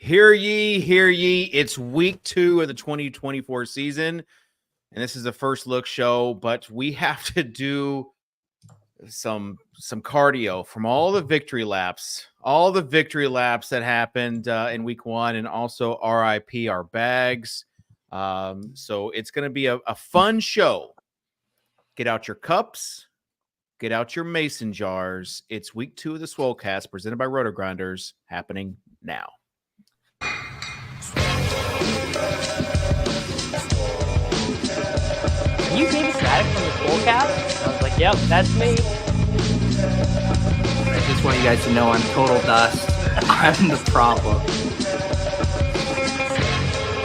Hear ye, hear ye. It's week 2 of the 2024 season, and this is the first look show, but we have to do some cardio from all the victory laps that happened in week 1, and also RIP our bags. So it's going to be a fun show. Get out your cups, get out your mason jars. It's week 2 of the Swolecast presented by RotoGrinders, happening now. Are you David Static from the Swolecast? I was like, yep, that's me. I just want you guys to know I'm total dust. I'm the problem.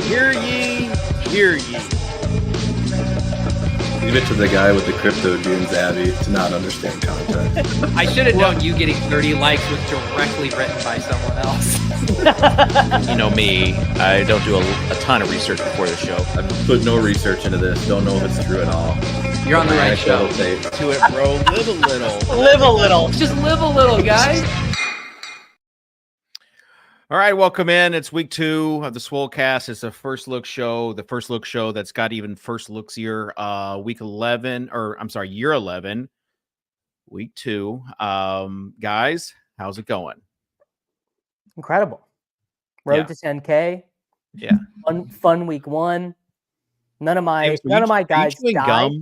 Hear ye, hear ye. Leave it to the guy with the crypto dunes, Abby, to not understand context. I should have known you getting 30 likes was directly written by someone else. You know me, I don't do a ton of research before the show. I've put no research into this. Don't know if it's true at all. You're on the right show. To it, bro. Live a little. Live a little. Just live a little, guys. All right, welcome in. It's week 2 of the Swolecast. It's the first look show that's got even first looks year. Week 11, or I'm sorry, year 11, week 2. Guys, how's it going? Incredible. Road to 10K. Yeah. Fun week 1. None of my guys died.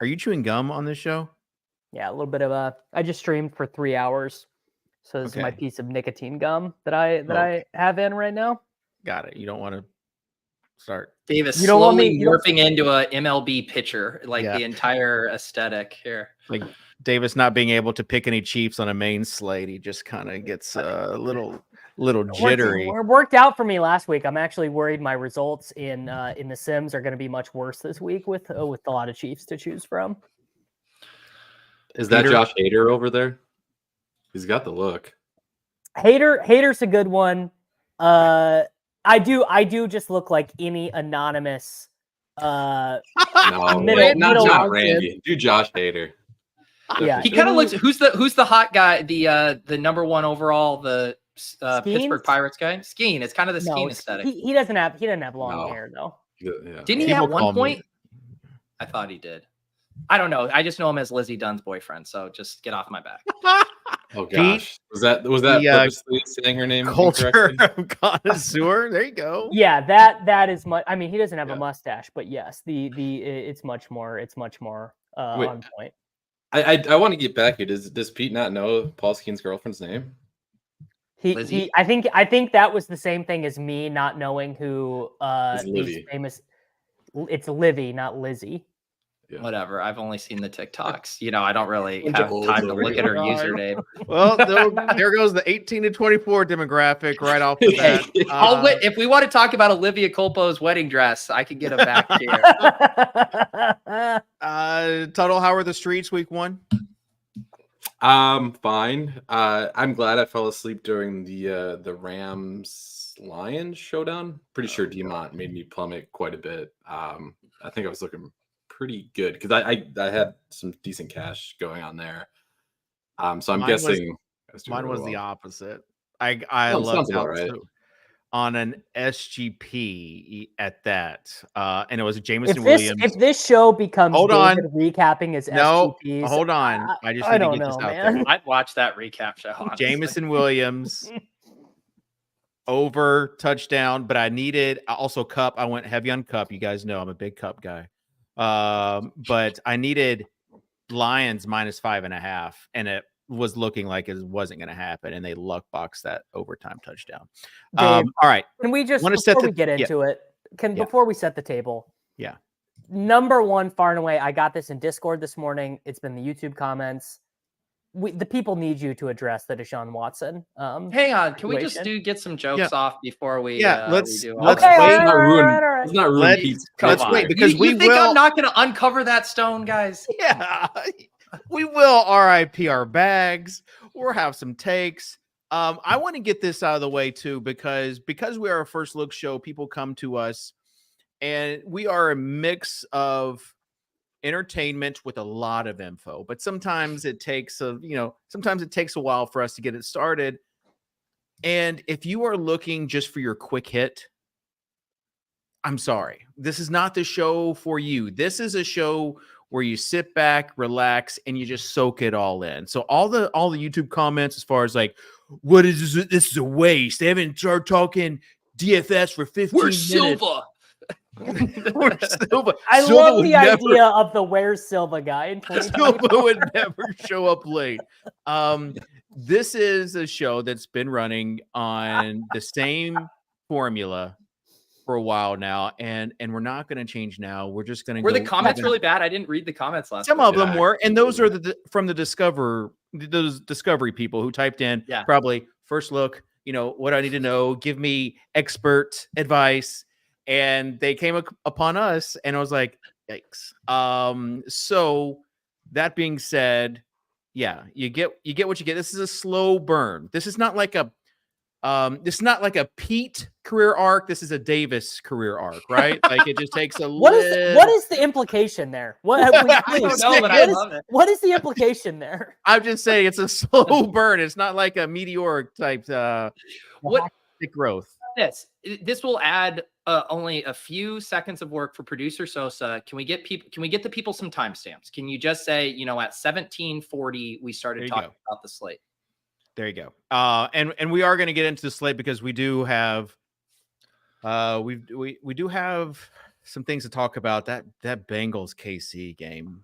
Are you chewing gum on this show? Yeah, a little bit of I just streamed for 3 hours. So this is my piece of nicotine gum that I have in right now. Got it. You don't want to start. Davis you don't want slowly me, morphing into a MLB pitcher, the entire aesthetic here. Like Davis not being able to pick any Chiefs on a main slate, he just kind of gets a little jittery. It worked out for me last week. I'm actually worried my results in the Sims are going to be much worse this week with a lot of Chiefs to choose from. Is that Josh Hader over there? He's got the look. Hader's a good one. I do just look like any anonymous No, middle not Randy. Do Josh Hader. Yeah, he kind of looks. Who's the hot guy? The number 1 overall, the Pittsburgh Pirates guy. Skeen. It's kind of the Skeen aesthetic. He doesn't have long hair though. Yeah. Didn't he at one point? I thought he did. I don't know. I just know him as Lizzie Dunn's boyfriend. So just get off my back. Oh gosh, was that purposely saying her name? Culture connoisseur. There you go. Yeah, that is much. I mean, he doesn't have a mustache, but yes, it's much more on point. I want to get back here. Does Pete not know Paul Skeen's girlfriend's name? I think that was the same thing as me not knowing who Livy. famous. It's Livy, not Lizzie. Yeah. Whatever. I've only seen the TikToks. I don't really have time to look at her username. Well, there goes the 18 to 24 demographic right off the bat. If we want to talk about Olivia Culpo's wedding dress, I can get it back here. Tuttle, how are the streets week 1? Fine. I'm glad I fell asleep during the Rams Lions showdown. Pretty sure Demont made me plummet quite a bit. I think I was looking pretty good because I had some decent cash going on there. So I'm guessing mine was the opposite. I lucked out too on an SGP at that, and it was Jameson Williams. If this show becomes recapping his SGPs, hold on. I just need to get this out there. I'd watch that recap show. Honestly. Jameson Williams over touchdown, but I needed also Cup. I went heavy on Cup. You guys know I'm a big Cup guy. But I needed Lions -5.5, and it was looking like it wasn't going to happen, and they luck boxed that overtime touchdown. Dave, all right. Can we just before we get into it? Before we set the table? Yeah. Number 1, far and away. I got this in Discord this morning. It's been the YouTube comments. The people need you to address the Deshaun Watson. Hang on, can we just get some jokes off before we? Let's wait. Let's wait because you think I'm not going to uncover that stone, guys? Yeah, we will. RIP our bags. We'll have some takes. I want to get this out of the way too because we are a first look show. People come to us, and we are a mix of entertainment with a lot of info, but sometimes it takes a while for us to get it started. And if you are looking just for your quick hit, I'm sorry. This is not the show for you. This is a show where you sit back, relax, and you just soak it all in. So all the YouTube comments as far as like, what is this? This is a waste. They haven't started talking DFS for 15 minutes. Silva. We're Silva. I Silva love would the never- idea of the Where's Silva guy in 2020. Silva would never show up late. This is a show that's been running on the same formula for a while now, and we're not going to change now. We're just going to. Were the comments really bad? I didn't read the comments last. Some week. of them were, and those are from those discovery people who typed in probably first look. You know what I need to know. Give me expert advice, and they came upon us, and I was like, yikes. So that being said, yeah, you get what you get. This is a slow burn. This is not like a Pete career arc. This is a Davis career arc, right? Like it just takes a what is the implication there? What I don't know, but I love it. What is the implication there? I'm just saying it's a slow burn. It's not like a meteoric type growth. This will add only a few seconds of work for producer Sosa. Can we get the people some timestamps? Can you just say, at 17:40 we started talking about the slate? There you go. And we are going to get into the slate because we do have we do have some things to talk about. That Bengals KC game.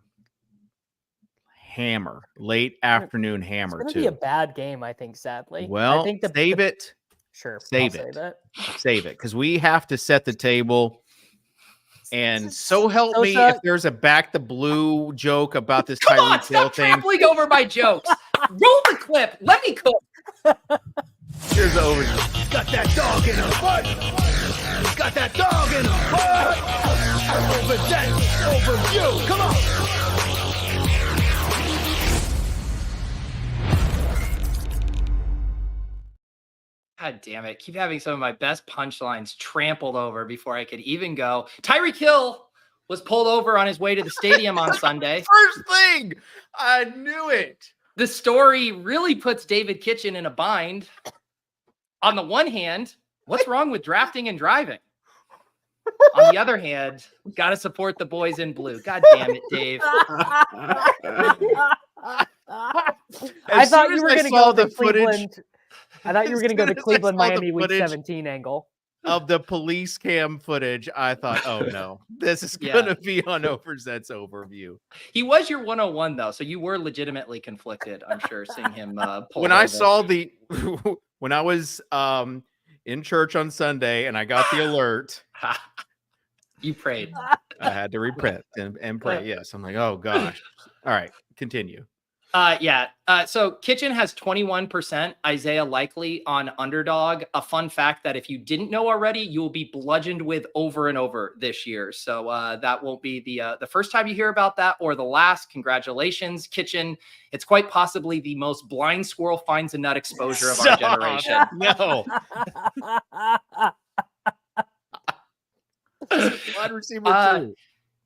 Hammer. Late afternoon hammer it's too. Be a bad game, I think, sadly. Well, I think save it. Sure. Save it because we have to set the table. And so help me if there's a back the blue joke about this Tyreek Hill thing. Trampling over my jokes. Roll the clip. Let me cook. Here's over. Got that dog in her butt. Got that dog in her butt. Overzets Overview. Come on. God damn it. Keep having some of my best punchlines trampled over before I could even go. Tyreek Hill was pulled over on his way to the stadium on Sunday. First thing. I knew it. The story really puts David Kitchen in a bind. On the one hand, what's wrong with drafting and driving? On the other hand, got to support the boys in blue. God damn it, Dave. I thought you were going to go the to Cleveland. I thought you were going to go to Cleveland, Miami week 17 angle. Of the police cam footage, I thought, oh no, this is going to be on Overzets Overview. He was your 101 though, so you were legitimately conflicted, I'm sure, seeing him pull when over. I saw when I was in church on Sunday and I got the alert. You prayed. I had to repent and pray. Yes. I'm like, oh gosh. All right, continue. So Kitchen has 21% Isaiah Likely on Underdog. A fun fact that if you didn't know already, you will be bludgeoned with over and over this year. So that won't be the first time you hear about that or the last. Congratulations, Kitchen. It's quite possibly the most blind squirrel finds a nut exposure of our generation. No. Wide receiver too.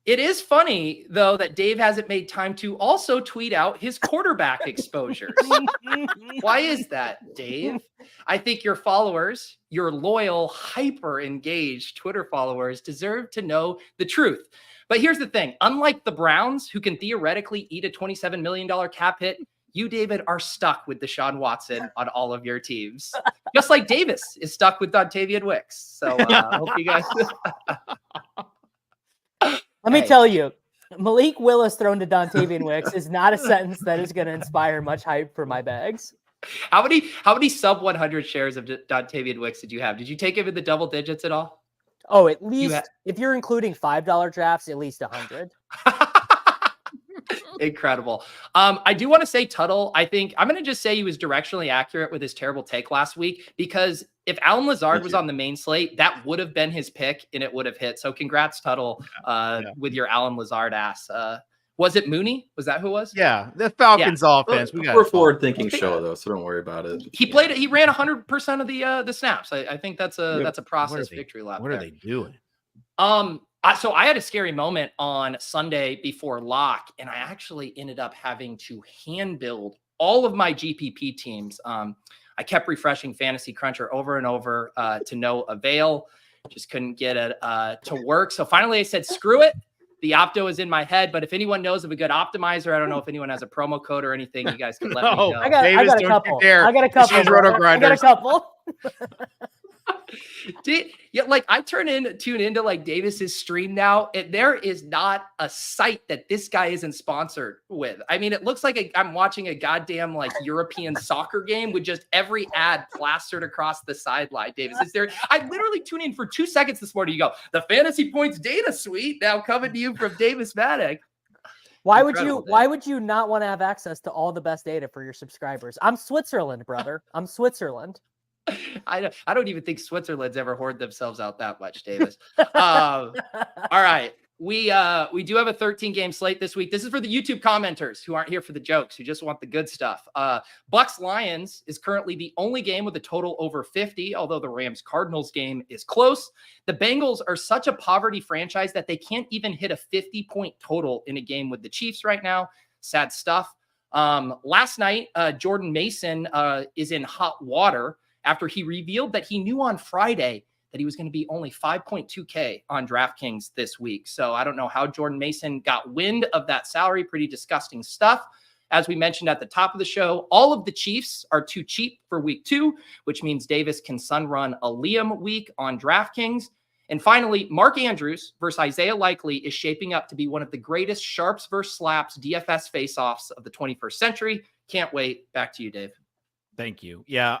It is funny, though, that Dave hasn't made time to also tweet out his quarterback exposures. Why is that, Dave? I think your followers, your loyal, hyper-engaged Twitter followers, deserve to know the truth. But here's the thing. Unlike the Browns, who can theoretically eat a $27 million cap hit, you, David, are stuck with Deshaun Watson on all of your teams. Just like Davis is stuck with Dontavian Wicks. So I hope you guys... Let me tell you, Malik Willis thrown to Dontavian Wicks is not a sentence that is going to inspire much hype for my bags. How many sub 100 shares of Dontavian Wicks did you have? Did you take him in the double digits at all? Oh, at least if you're including $5 drafts, at least 100. Incredible. I do want to say Tuttle. I think I'm going to just say he was directionally accurate with his terrible take last week, because if Alan Lazard was on the main slate, that would have been his pick and it would have hit. So congrats, Tuttle, with your Alan Lazard ass. Was it Mooney? Was that who it was? Yeah, the Falcons offense. We're a forward-thinking show though, so don't worry about it. He played. He ran 100% of the snaps. I think that's a process victory lap. What are they doing? So I had a scary moment on Sunday before lock, and I actually ended up having to hand build all of my GPP teams. I I kept refreshing Fantasy Cruncher over and over to no avail. Just couldn't get it to work. So finally I said, screw it. The opto is in my head, but if anyone knows of a good optimizer, I don't know if anyone has a promo code or anything, you guys can let me know. I got a couple. I got a couple. I tune into like Davis's stream now, and there is not a site that this guy isn't sponsored with. I mean, it looks like I'm watching a goddamn like European soccer game with just every ad plastered across the sideline. Davis is there. I literally tuned in for 2 seconds this morning. You go, the Fantasy Points data suite now coming to you from Davis Maddock. Why would you not want to have access to all the best data for your subscribers? I'm Switzerland, brother. I'm Switzerland. I don't even think Switzerland's ever hoard themselves out that much, Davis. All right. We do have a 13-game slate this week. This is for the YouTube commenters who aren't here for the jokes, who just want the good stuff. Bucks Lions is currently the only game with a total over 50, although the Rams Cardinals game is close. The Bengals are such a poverty franchise that they can't even hit a 50-point total in a game with the Chiefs right now. Sad stuff. Last night, Jordan Mason is in hot water after he revealed that he knew on Friday that he was going to be only 5.2K on DraftKings this week. So I don't know how Jordan Mason got wind of that salary. Pretty disgusting stuff. As we mentioned at the top of the show, all of the Chiefs are too cheap for week 2, which means Davis can sun-run a Liam week on DraftKings. And finally, Mark Andrews versus Isaiah Likely is shaping up to be one of the greatest sharps versus slaps DFS face-offs of the 21st century. Can't wait. Back to you, Dave. Thank you. Yeah.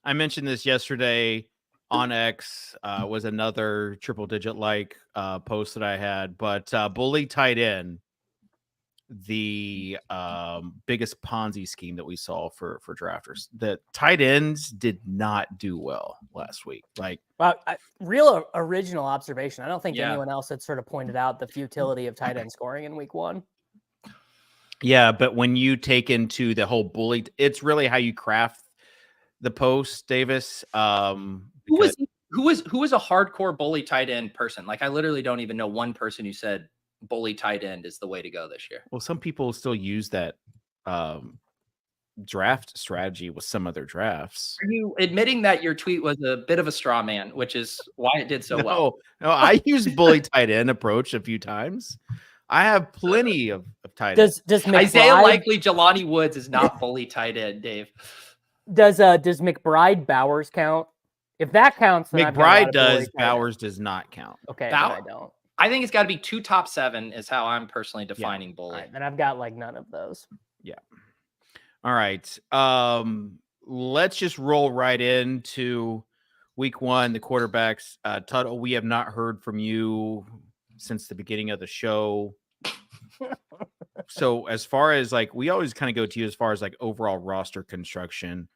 I mentioned this yesterday on X, was another triple-digit post that I had, but bully tight end, the biggest Ponzi scheme that we saw for drafters. The tight ends did not do well last week. Real original observation. I don't think anyone else had sort of pointed out the futility of tight end scoring in week 1. Yeah, but when you take into the whole bully, it's really how you craft the post, Davis. Who was a hardcore bully tight end person? Like, I literally don't even know one person who said bully tight end is the way to go this year. Well, some people still use that draft strategy with some of their drafts. Are you admitting that your tweet was a bit of a straw man, which is why it did so well? No, I used bully tight end approach a few times. I have plenty of tight ends. Does Isaiah Likely, Jelani Woods is not bully tight end, Dave. Does McBride Bowers count? If that counts, then McBride does. Bowers does not count. Okay, I don't. I think it's got to be 2 top 7 is how I'm personally defining bully. Right, then I've got like none of those. Yeah. All right. Let's just roll right into week 1. The quarterbacks. Tuttle, we have not heard from you since the beginning of the show. So as far as we always kind of go to you as far as overall roster construction.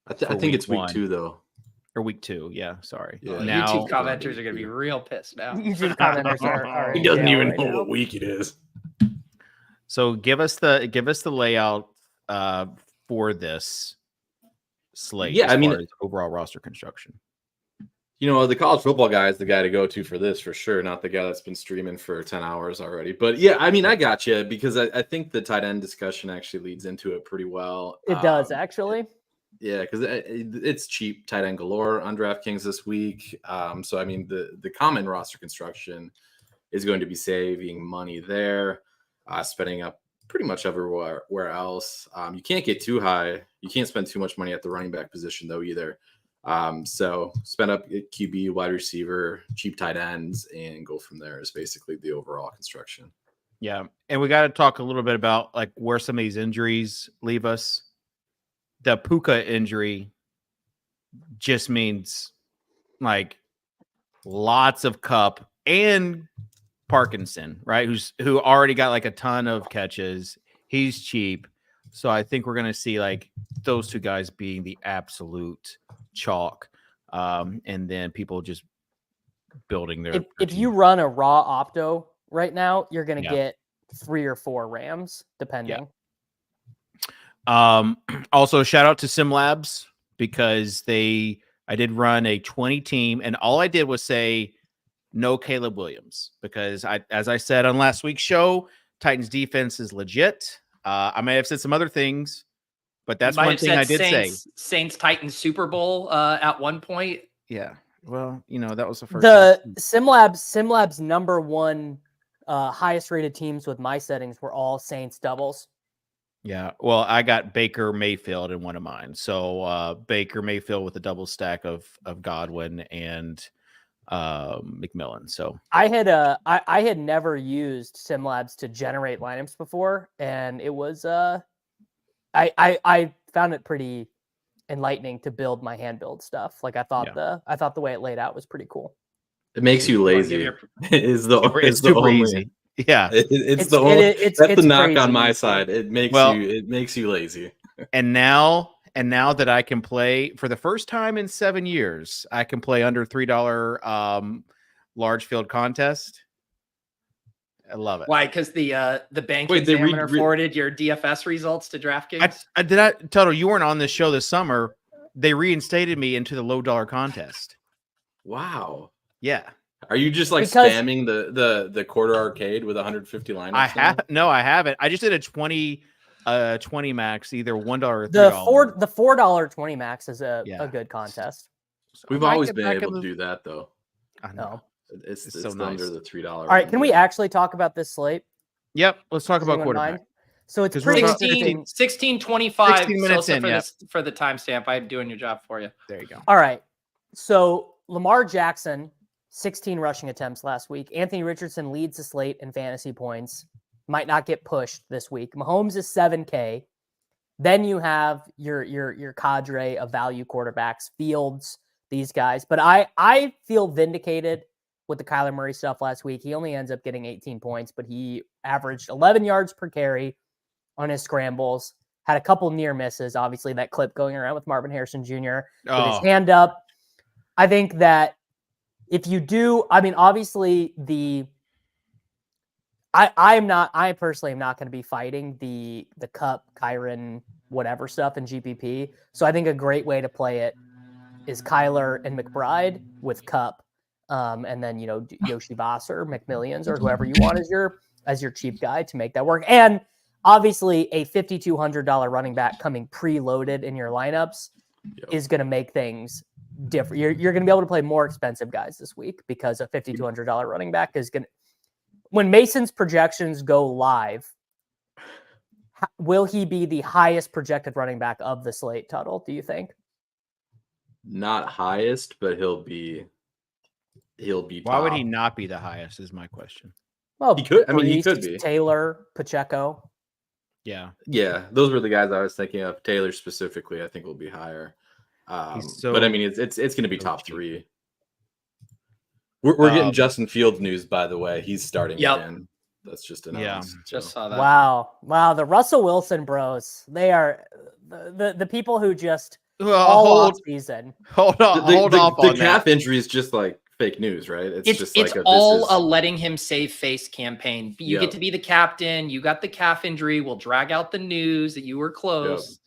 I think it's week 2 though. Or week 2, yeah. Sorry. Yeah. Now, YouTube commenters are going to be real pissed now. YouTube commenters are. He doesn't even know what week it is. So give us the layout for this slate. Yeah, I mean, overall roster construction. The college football guy is the guy to go to for this for sure, not the guy that's been streaming for 10 hours already. But yeah, I mean, I got you because I think the tight end discussion actually leads into it pretty well. It does actually. Yeah, because it's cheap tight end galore on DraftKings this week. So I mean, the common roster construction is going to be saving money there, spending up pretty much everywhere else. You can't get too high. You can't spend too much money at the running back position though either. So spend up at QB, wide receiver, cheap tight ends, and go from there is basically the overall construction. Yeah, and we got to talk a little bit about where some of these injuries leave us. The Puka injury just means lots of Cup and Parkinson, right? Who already got a ton of catches. He's cheap. So I think we're going to see those two guys being the absolute chalk. And then people just building their if you run a raw opto right now, you're going to get 3 or 4 Rams, depending. Yeah. Also shout out to SimLabs because I did run a 20 team and all I did was say no Caleb Williams because as I said on last week's show, Titans defense is legit. I may have said some other things, But that's You might one have thing said I did say. Saints Titans Super Bowl at one point. Yeah. Well, that was the first. The SimLab's number one highest rated teams with my settings were all Saints doubles. Yeah. Well, I got Baker Mayfield in one of mine. So Baker Mayfield with a double stack of Godwin and McMillan. So I had never used SimLabs to generate lineups before, and it was I found it pretty enlightening to build my hand build stuff. Like I thought the way it laid out was pretty cool. It makes you lazy. Is the super only easy. Yeah. It's the only that's the knock crazy on my easy. side. It makes you lazy. And now that I can play for the first time in 7 years, I can play under $3 large field contest. I love it. Why? Because the bank Wait, they examiner forwarded your DFS results to DraftKings. Toto, you weren't on this show this summer. They reinstated me into the low dollar contest. Wow. Yeah. Are you just like Because- spamming the quarter arcade with 150 lineups? I haven't. I just did a 20 max, either $1 or $3. The $4 20 max is a good contest. We've always been able to do that though. I know. It's so nice. under the $3. All right, can we actually talk about this slate? Yep. Let's talk about Anyone quarterback. mind? So it's 'Cause we're pretty about interesting. 16:25 16 minutes in, for the timestamp. I'm doing your job for you. There you go. All right. So Lamar Jackson, 16 rushing attempts last week. Anthony Richardson leads the slate in fantasy points. Might not get pushed this week. Mahomes is 7K. Then you have your cadre of value quarterbacks, Fields, these guys. But I feel vindicated with the Kyler Murray stuff last week. He only ends up getting 18 points, but he averaged 11 yards per carry on his scrambles. Had a couple near misses. Obviously, that clip going around with Marvin Harrison Jr. with his hand up. I think that if you do, I mean, obviously I personally am not going to be fighting the Cup, Kyron, whatever stuff in GPP. So I think a great way to play it is Kyler and McBride with Cup. And then, Yoshi Voss or McMillions or whoever you want as your cheap guy to make that work. And obviously a $5,200 running back coming preloaded in your lineups is going to make things different. You're going to be able to play more expensive guys this week because a $5,200 running back is going to, when Mason's projections go live, will he be the highest projected running back of the slate, Tuttle, do you think? Not highest, but he'll be Why would top. he not be the highest is my question. Well, He could. I mean, he Brees, could be. Taylor, Pacheco. Yeah. Yeah, those were the guys I was thinking of. Taylor specifically, I think will be higher. But I mean, it's going to be top cheap. 3. We're getting Justin Fields news, by the way. He's starting again. That's just announced. Just saw that. Wow. The Russell Wilson bros. They are the people who just Well, all off season. Hold on. The calf injury is just like fake news, right? It's all a letting him save face campaign. You get to be the captain. You got the calf injury. We'll drag out the news that you were close. Yep.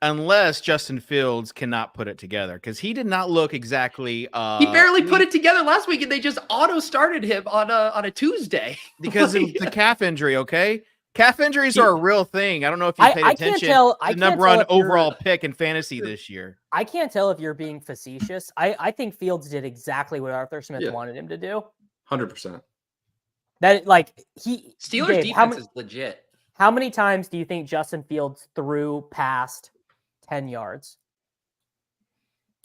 Unless Justin Fields cannot put it together, because he did not look exactly. He barely put it together last week, and they just auto started him on a Tuesday because of the calf injury. Okay, calf injuries are a real thing. I don't know if you paid attention. The number one overall pick in fantasy this year. I can't tell if you're being facetious. I think Fields did exactly what Arthur Smith wanted him to do. 100%. That Steelers Dave, defense is legit. How many times do you think Justin Fields threw past 10 yards?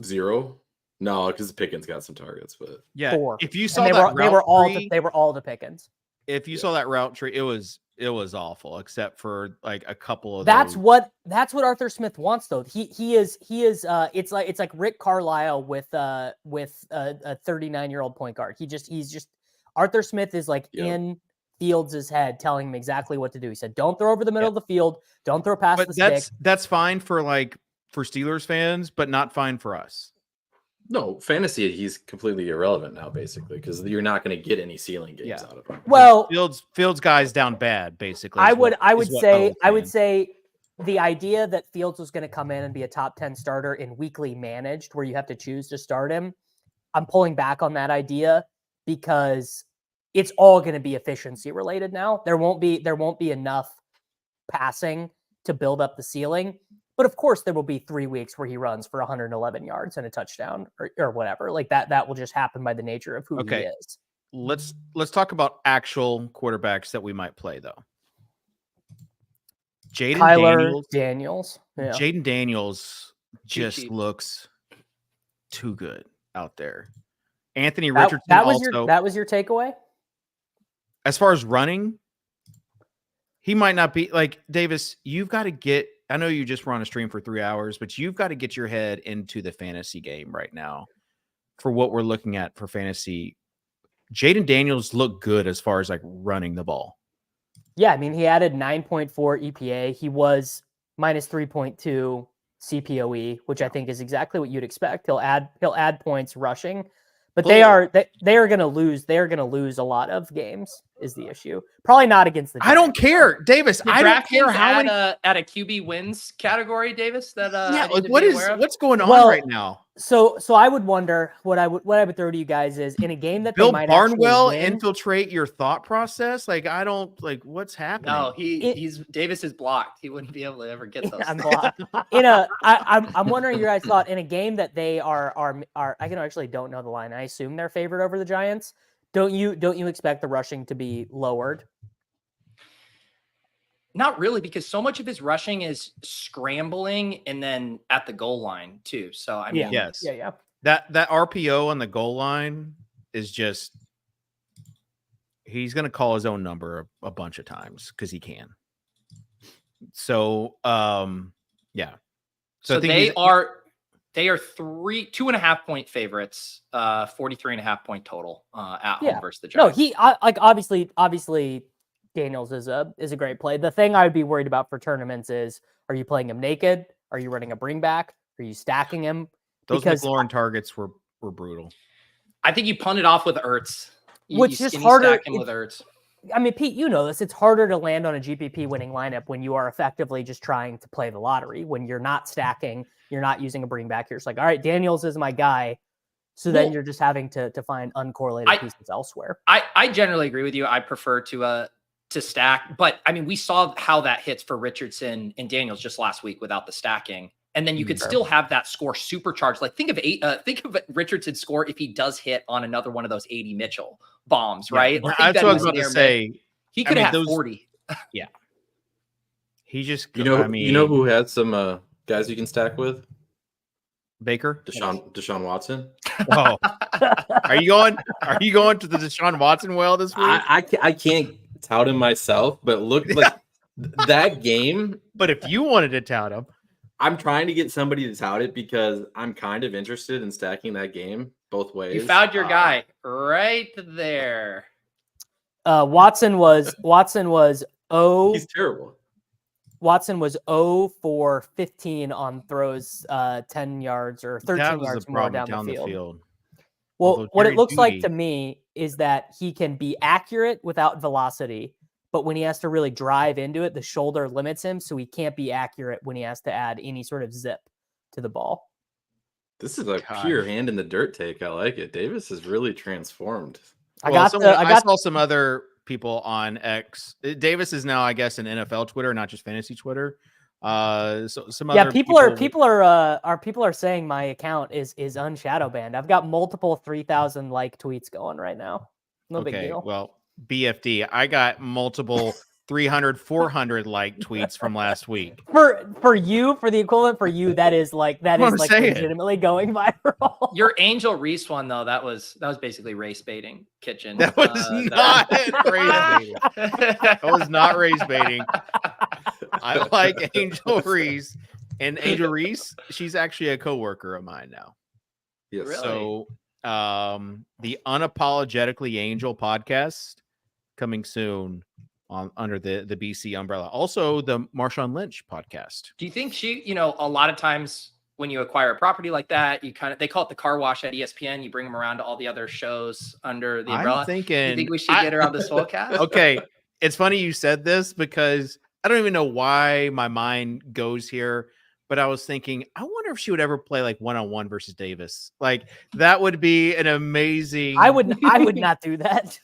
0? No, because Pickens got some targets, but 4. If you saw they that were all the Pickens. If you saw that route tree, it was awful, except for like a couple of. That's what Arthur Smith wants, though. He is. It's like Rick Carlisle with a 39-year-old point guard. He's just Arthur Smith is like in Fields' head, telling him exactly what to do. He said, "Don't throw over the middle of the field. Don't throw past the stick." That's fine for Steelers fans, but not fine for us. No, fantasy, he's completely irrelevant now, basically, because you're not going to get any ceiling games out of him. Well, Fields guys down bad, basically. I would say the idea that Fields was going to come in and be a top 10 starter in weekly managed, where you have to choose to start him, I'm pulling back on that idea because it's all going to be efficiency related now. There won't be enough passing to build up the ceiling. But of course, there will be 3 weeks where he runs for 111 yards and a touchdown or whatever. Like that will just happen by the nature of who he is. Let's talk about actual quarterbacks that we might play though. Daniels. Yeah. Jaden Daniels just cheap. looks too good out there. Anthony Richardson that was your takeaway? As far as running, he might not be like Davis. You've got to get, I know you just were on a stream for 3 hours, but you've got to get your head into the fantasy game right now for what we're looking at for fantasy. Jaden Daniels looked good as far as like running the ball. Yeah. I mean, he added 9.4 EPA. He was minus 3.2 CPOE, which I think is exactly what you'd expect. He'll add points rushing. But they are going to lose. They are going to lose a lot of games. Is the issue? Probably not against the Giants. I don't care, Davis. I don't care how many at a QB wins category, Davis. That like what's going on right now? So I would wonder what I would throw to you guys is in a game that Bill they might Barnwell actually win, infiltrate your thought process. Like I don't like what's happening. No, he's Davis is blocked. He wouldn't be able to ever get those. I'm blocked. I'm wondering your guys' thought in a game that they are. I don't know the line. I assume they're favored over the Giants. Don't you expect the rushing to be lowered? Not really, because so much of his rushing is scrambling and then at the goal line too. So I mean, yes, yeah. That RPO on the goal line is just he's going to call his own number a bunch of times because he can. So yeah. So they are 2.5 point favorites, 43.5 point total at home versus the Giants. No, obviously Daniels is a great play. The thing I would be worried about for tournaments is, are you playing him naked? Are you running a bring back? Are you stacking him? Those McLaurin targets were brutal. I think you punt it off with Ertz. Which is harder. Stack him with Ertz. I mean, Pete, you know this. It's harder to land on a GPP winning lineup when you are effectively just trying to play the lottery. When you're not stacking, you're not using a bring back. You're just like, all right, Daniels is my guy. So then you're just having to find uncorrelated pieces elsewhere. I generally agree with you. I prefer to stack, but I mean, we saw how that hits for Richardson and Daniels just last week without the stacking. And then you could still have that score supercharged. Like think of Richardson's score if he does hit on another one of those 80 Mitchell bombs, right? Like that's what I was about to say. He could have 40. Yeah. He just, you know who had some guys you can stack with? Baker, Deshaun Watson. Oh, are you going to the Deshaun Watson well this week? I can't tout him myself, but look like that game. But if you wanted to tout him, I'm trying to get somebody to tout it because I'm kind of interested in stacking that game both ways. You found your guy right there. Watson was He's terrible. Watson was 0 for 15 on throws 10 yards or 13 yards more down the field. Well, what it looks like to me is that he can be accurate without velocity, but when he has to really drive into it, the shoulder limits him, so he can't be accurate when he has to add any sort of zip to the ball. This is a pure hand in the dirt take. I like it. Davis is really transformed. I saw some other people on X. Davis is now, I guess, an NFL Twitter, not just fantasy Twitter. So some other people are saying my account is unshadow banned. I've got multiple 3,000 like tweets going right now. No big deal. Well, BFD, I got multiple 300, 400 like tweets from last week. For you, for the equivalent for you, that is legitimately going viral. Your Angel Reese one though, that was basically race baiting kitchen. That was not race baiting. That was not race baiting. I like Angel Reese, and Angel Reese, she's actually a coworker of mine now. Yes. Really? So the Unapologetically Angel podcast coming soon under the BC umbrella. Also the Marshawn Lynch podcast. Do you think she, a lot of times when you acquire a property like that, they call it the car wash at ESPN. You bring them around to all the other shows under the umbrella. I'm thinking, you think we should get her on the Swolecast? Okay. It's funny you said this because I don't even know why my mind goes here, but I was thinking, I wonder if she would ever play like one-on-one versus Davis. Like that would be an amazing. I would not do that.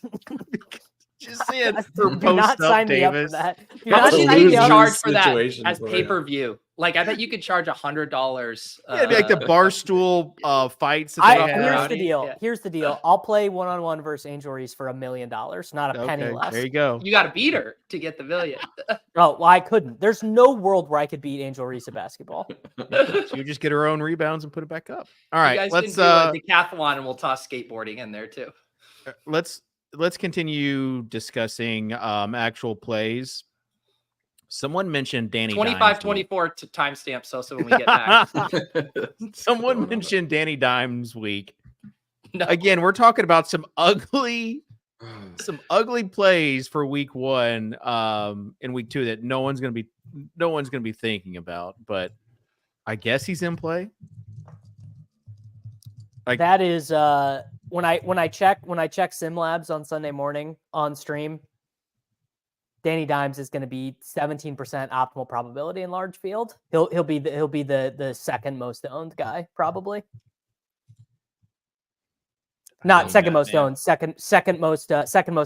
Just saying for Do post not up sign me up for Davis. that. Do How not much do you sign think me you up. charge for that situation as for it. pay-per-view? Like, I bet you could charge $100. Yeah, it'd be like the barstool fights that they Here's have. the deal. Yeah. Here's the deal. I'll play one-on-one versus Angel Reese for $1 million, not a penny Okay, less. there you go. You got to beat her to get the $1 million. Oh, well, I couldn't. There's no world where I could beat Angel Reese at basketball. So you just get her own rebounds and put it back up. All right, You guys let's can do a decathlon, and we'll toss skateboarding in there too. let's continue discussing actual plays. Someone mentioned Danny 25-24 to timestamp. So when we get back, Someone mentioned Danny Dimes week. No. Again, we're talking about some ugly plays for week 1 and week 2 that no one's gonna be thinking about, but I guess he's in play. That is when I check SimLabs on Sunday morning on stream, Danny Dimes is going to be 17% optimal probability in large field. He'll be the second most owned guy probably. Not second most owned, second most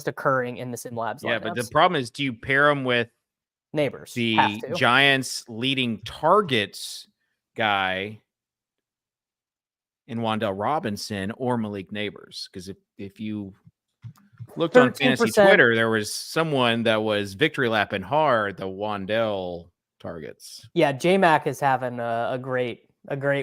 occurring in the SimLabs. Yeah, but the lineups. problem is, do you pair him with Neighbors the have to. Giants' leading targets guy in Wan'Dale Robinson or Malik Neighbors? Because if you looked on fantasy 13%. Twitter, there was someone that was victory lapping hard the Wan'Dale targets. Yeah, J-Mac is having a great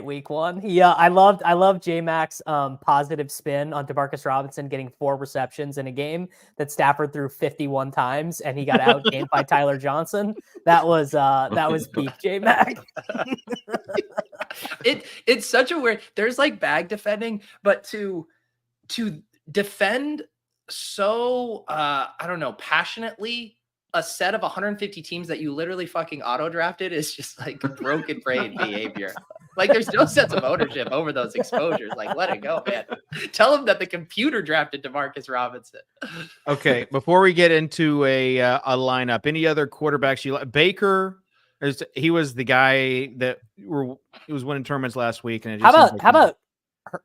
week 1. Yeah, I love J-Mac's positive spin on DeMarcus Robinson getting 4 receptions in a game that Stafford threw 51 times and he got outgained by Tyler Johnson. That was peak J-Mac. It's such a weird. There's like bag defending, but to defend so I don't know, passionately a set of 150 teams that you literally fucking auto drafted is just like broken brain behavior. Like there's no sense of ownership over those exposures. Like let it go, man. Tell them that the computer drafted DeMarcus Robinson. Okay, before we get into a lineup, any other quarterbacks you like? Baker, he was the guy that was winning tournaments last week, and it just How about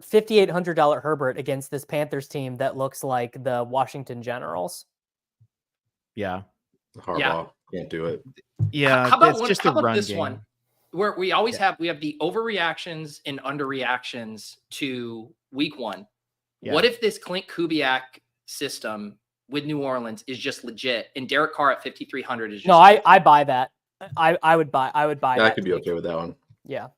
$5,800 Herbert against this Panthers team that looks like the Washington Generals? Yeah. Harbaugh can't do it. Yeah, How about, it's just how a about run this game. one? Where we always have the overreactions and underreactions to week 1. Yeah. What if this Clint Kubiak system with New Orleans is just legit and Derek Carr at 5,300 is just No, I buy that. I would buy Yeah, that. I could be okay with that one. Yeah.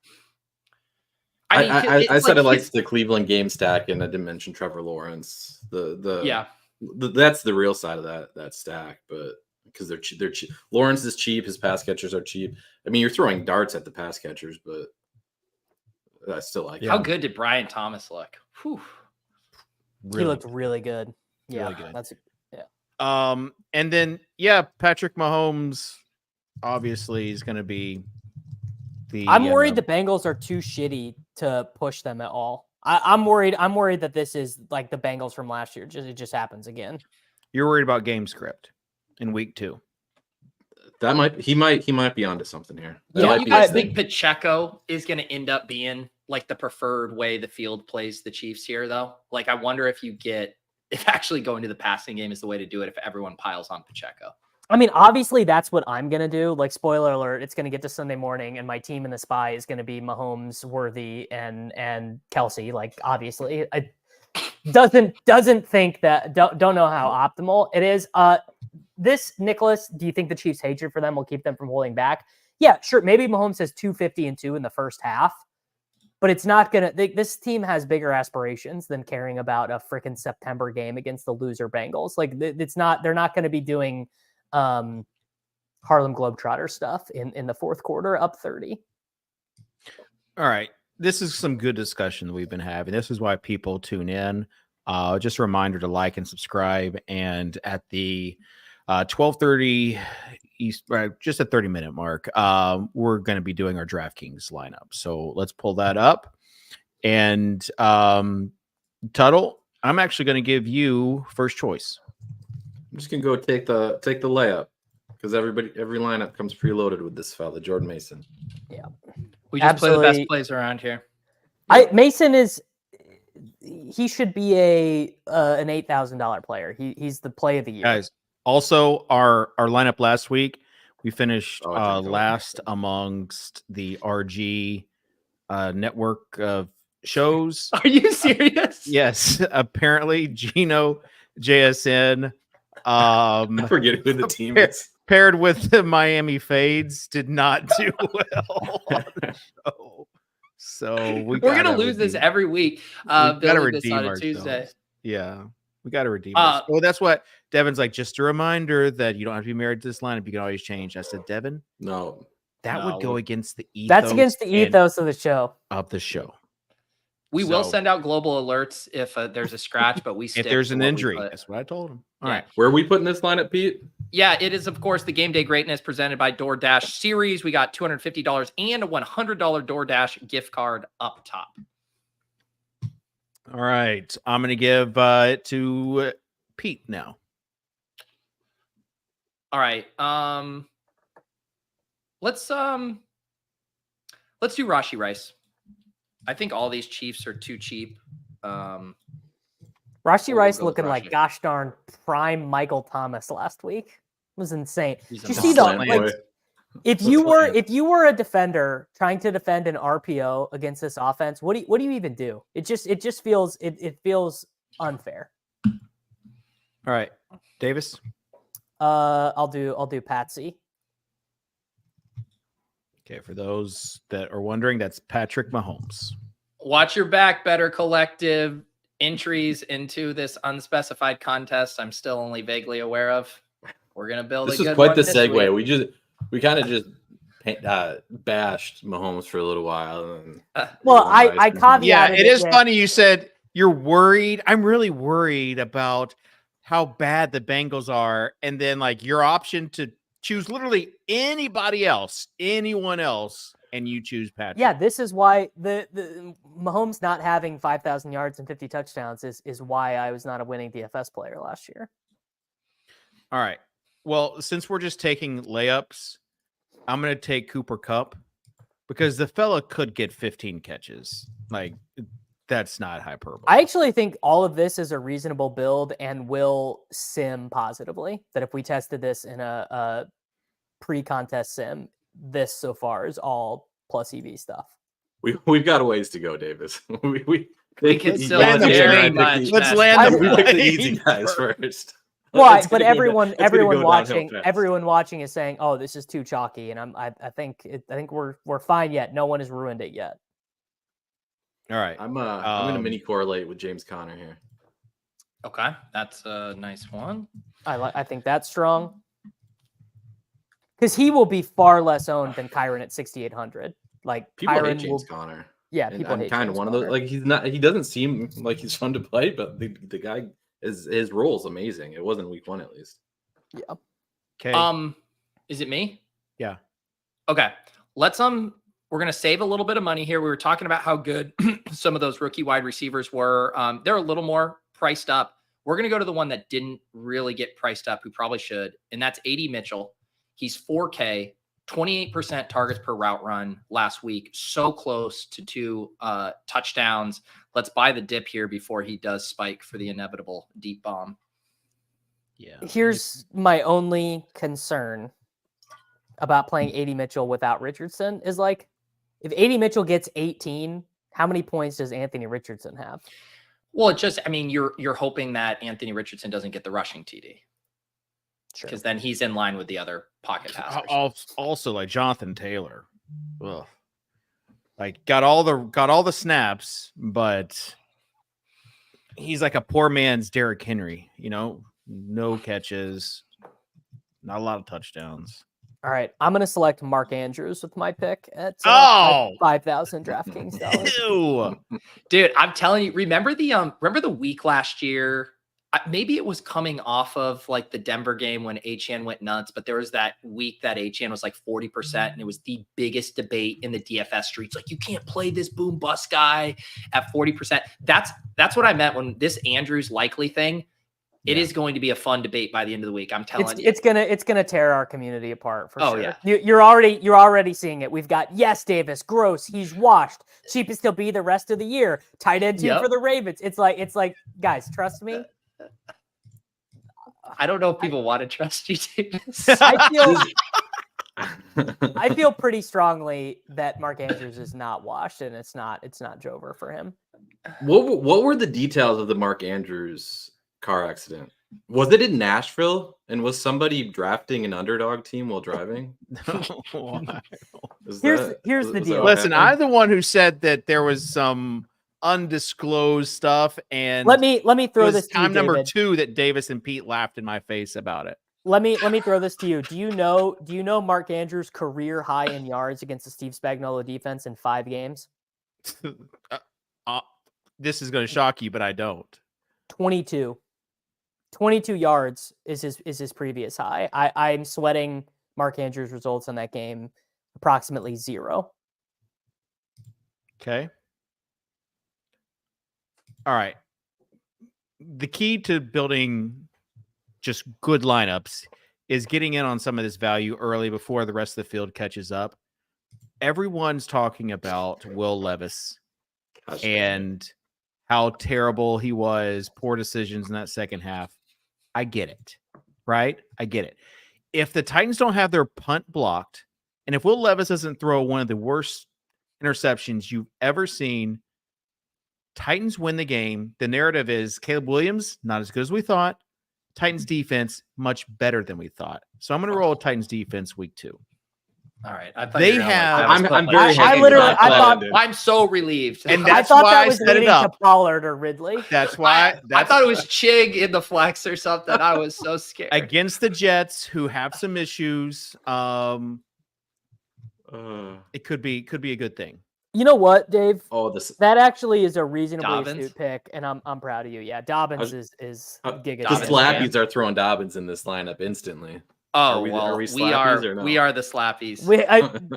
I mean, I said I liked his- the Cleveland game stack, and I didn't mention Trevor Lawrence. yeah. That's the real side of that stack, but because they're cheap. Lawrence is cheap. His pass catchers are cheap. I mean, you're throwing darts at the pass catchers, but I still like. How him. good did Brian Thomas look? Whew. He looked really good. Yeah. Really good. That's And then Patrick Mahomes obviously is going to be the. I'm worried the Bengals are too shitty to push them at all. I'm worried that this is like the Bengals from last year. It just happens again. You're worried about game script in week 2. He might be onto something here. That Yeah, might you be guys his think thing. Pacheco is going to end up being like the preferred way the field plays the Chiefs here, though? Like, I wonder if actually going to the passing game is the way to do it if everyone piles on Pacheco. I mean, obviously that's what I'm going to do. Like, spoiler alert, it's going to get to Sunday morning and my team in the spy is going to be Mahomes, Worthy, and Kelsey. Like, obviously, I doesn't think that, don't know how optimal it is. This, Nicholas, do you think the Chiefs' hatred for them will keep them from holding back? Yeah, sure. Maybe Mahomes has 250 and 2 in the first half, but it's not going to, this team has bigger aspirations than caring about a freaking September game against the loser Bengals. Like, they're not going to be doing Harlem Globetrotter stuff in the fourth quarter up 30. All right. This is some good discussion that we've been having. This is why people tune in. Just a reminder to like and subscribe. And at the 12:30 East, just a 30-minute mark, we're going to be doing our DraftKings lineup. So let's pull that up. And Tuttle, I'm actually going to give you first choice. I'm just gonna go take the layup because every lineup comes preloaded with this fella, Jordan Mason. Yeah. We just play the Absolutely. best plays around here. Mason he should be an $8,000 player. He's the play of the year. Guys, Also, our lineup last week, we finished Oh, I think so. last amongst the RG network of shows. Are you serious? Yes, apparently Gino JSN I forget who the team is. paired with the Miami Fades did not do well on the show. So We're gonna lose this every week. Building this on a Tuesday. Yeah, we got to redeem this. Oh, that's what Devin's like. Just a reminder that you don't have to be married to this lineup. You can always change. I said, Devin, No. that would go against the ethos. That's against the ethos of the show. We will send out global alerts if there's a scratch, but we if there's an injury. That's what I told him. All right. Where are we putting this lineup, Pete? Yeah, it is, of course, the Game Day Greatness presented by DoorDash Series. We got $250 and a $100 DoorDash gift card up top. All right. I'm going to give it to Pete now. All right. Let's do Rashi Rice. I think all these Chiefs are too cheap. Rashi We'll Rice go with looking like Rashi. gosh darn prime Michael Thomas last week. It was insane. He's Did you a see the monster. like, if you were a defender trying to defend an RPO against this offense, what do you even do? It just feels it feels unfair. All right. Davis. I'll do Patsy. Okay, for those that are wondering, that's Patrick Mahomes. Watch your back, better collective entries into this unspecified contest. I'm still only vaguely aware of. We're gonna build. This a is good quite one the this segue. week. We kind of just bashed Mahomes for a little while. And Well, I caveated. Yeah, it is with- funny you said you're worried. I'm really worried about how bad the Bengals are, and then like your option to choose literally anyone else, and you choose Patrick. Yeah, this is why the Mahomes not having 5,000 yards and 50 touchdowns is why I was not a winning DFS player last year. All right. Well, since we're just taking layups, I'm going to take Cooper Kupp because the fella could get 15 catches. Like, that's not hyperbole. I actually think all of this is a reasonable build and will sim positively. That if we tested this in a pre-contest sim, this so far is all plus EV stuff. We've got a ways to go, Davis. We can still land the very plane. much. Let's mess land with the We pick the plane easy guys first. Well, It's but gonna go everyone it's gonna go watching downhill fast. everyone watching is saying, "Oh, this is too chalky," and I think we're fine yet. No one has ruined it yet. All right. I'm going to mini correlate with James Conner here. Okay, that's a nice one. I think that's strong because he will be far less owned than Kyron at 6,800. Like People hate Kyron James will, Conner. yeah, And people I'm hate kind James of one of those. Conner. Like he's not. He doesn't seem like he's fun to play, but the guy his role is amazing. It wasn't week 1 at least. Yeah. Okay. Is it me? Yeah. Okay. We're gonna save a little bit of money here. We were talking about how good some of those rookie wide receivers were. They're a little more priced up. We're gonna go to the one that didn't really get priced up, who probably should, and that's AD Mitchell. He's 4K, 28% targets per route run last week. So close to 2 touchdowns. Let's buy the dip here before he does spike for the inevitable deep bomb. Yeah. Here's my only concern about playing AD Mitchell without Richardson is like, if AD Mitchell gets 18, how many points does Anthony Richardson have? Well, you're hoping that Anthony Richardson doesn't get the rushing TD. Sure. Because then he's in line with the other pocket passers. Also, like Jonathan Taylor, ugh. Like got all the snaps, but he's like a poor man's Derrick Henry. You know, no catches, not a lot of touchdowns. All right, I'm going to select Mark Andrews with my pick at 5,000 DraftKings dollars. Ew. Dude, I'm telling you, remember the week last year? Maybe it was coming off of like the Denver game when HN went nuts, but there was that week that HN was like 40%, and it was the biggest debate in the DFS streets. Like, you can't play this boom bust guy at 40%. That's what I meant when this Andrews likely thing. It is going to be a fun debate by the end of the week. I'm telling you, it's gonna tear our community apart for sure. Yeah. You're already seeing it. We've got Davis, gross, he's washed, cheapest he'll be the rest of the year. Tight end 2 for the Ravens. It's like guys, trust me. I don't know if people want to trust you, Davis. I feel pretty strongly that Mark Andrews is not washed, and it's not Jover for him. What were the details of the Mark Andrews car accident? Was it in Nashville? And was somebody drafting an underdog team while driving? Here's the deal. Listen, I'm the one who said that there was some undisclosed stuff, and let me throw it was this to time you, number David. 2 that Davis and Pete laughed in my face about it. Let me throw this to you. Do you know Mark Andrews' career high in yards against the Steve Spagnuolo defense in 5 games? This is going to shock you, but I don't. 22 yards is his previous high. I'm sweating Mark Andrews' results in that game approximately 0. Okay. All right. The key to building just good lineups is getting in on some of this value early before the rest of the field catches up. Everyone's talking about Will Levis and how terrible he was, poor decisions in that second half. I get it, right? I get it. If the Titans don't have their punt blocked, and if Will Levis doesn't throw one of the worst interceptions you've ever seen, Titans win the game. The narrative is Caleb Williams, not as good as we thought. Titans defense, much better than we thought. So I'm going to roll Titans defense week 2. All right. I thought They you were gonna have- let Levis I'm put, very like, happy I literally- with that I plan, thought- dude. I'm so relieved. And I that's thought why that I was set it leading up. to Pollard or Ridley. That's why. I thought it was Chig in the flex or something. I was so scared. Against the Jets, who have some issues. It could be a good thing. You know what, Dave? Oh, this That actually is a reasonably Dobbins? astute pick, and I'm proud of you. Yeah, Dobbins is the giga. Dobbins, Slappies are throwing Dobbins in this lineup instantly. Oh, we well, slappies or no? we are the slappies.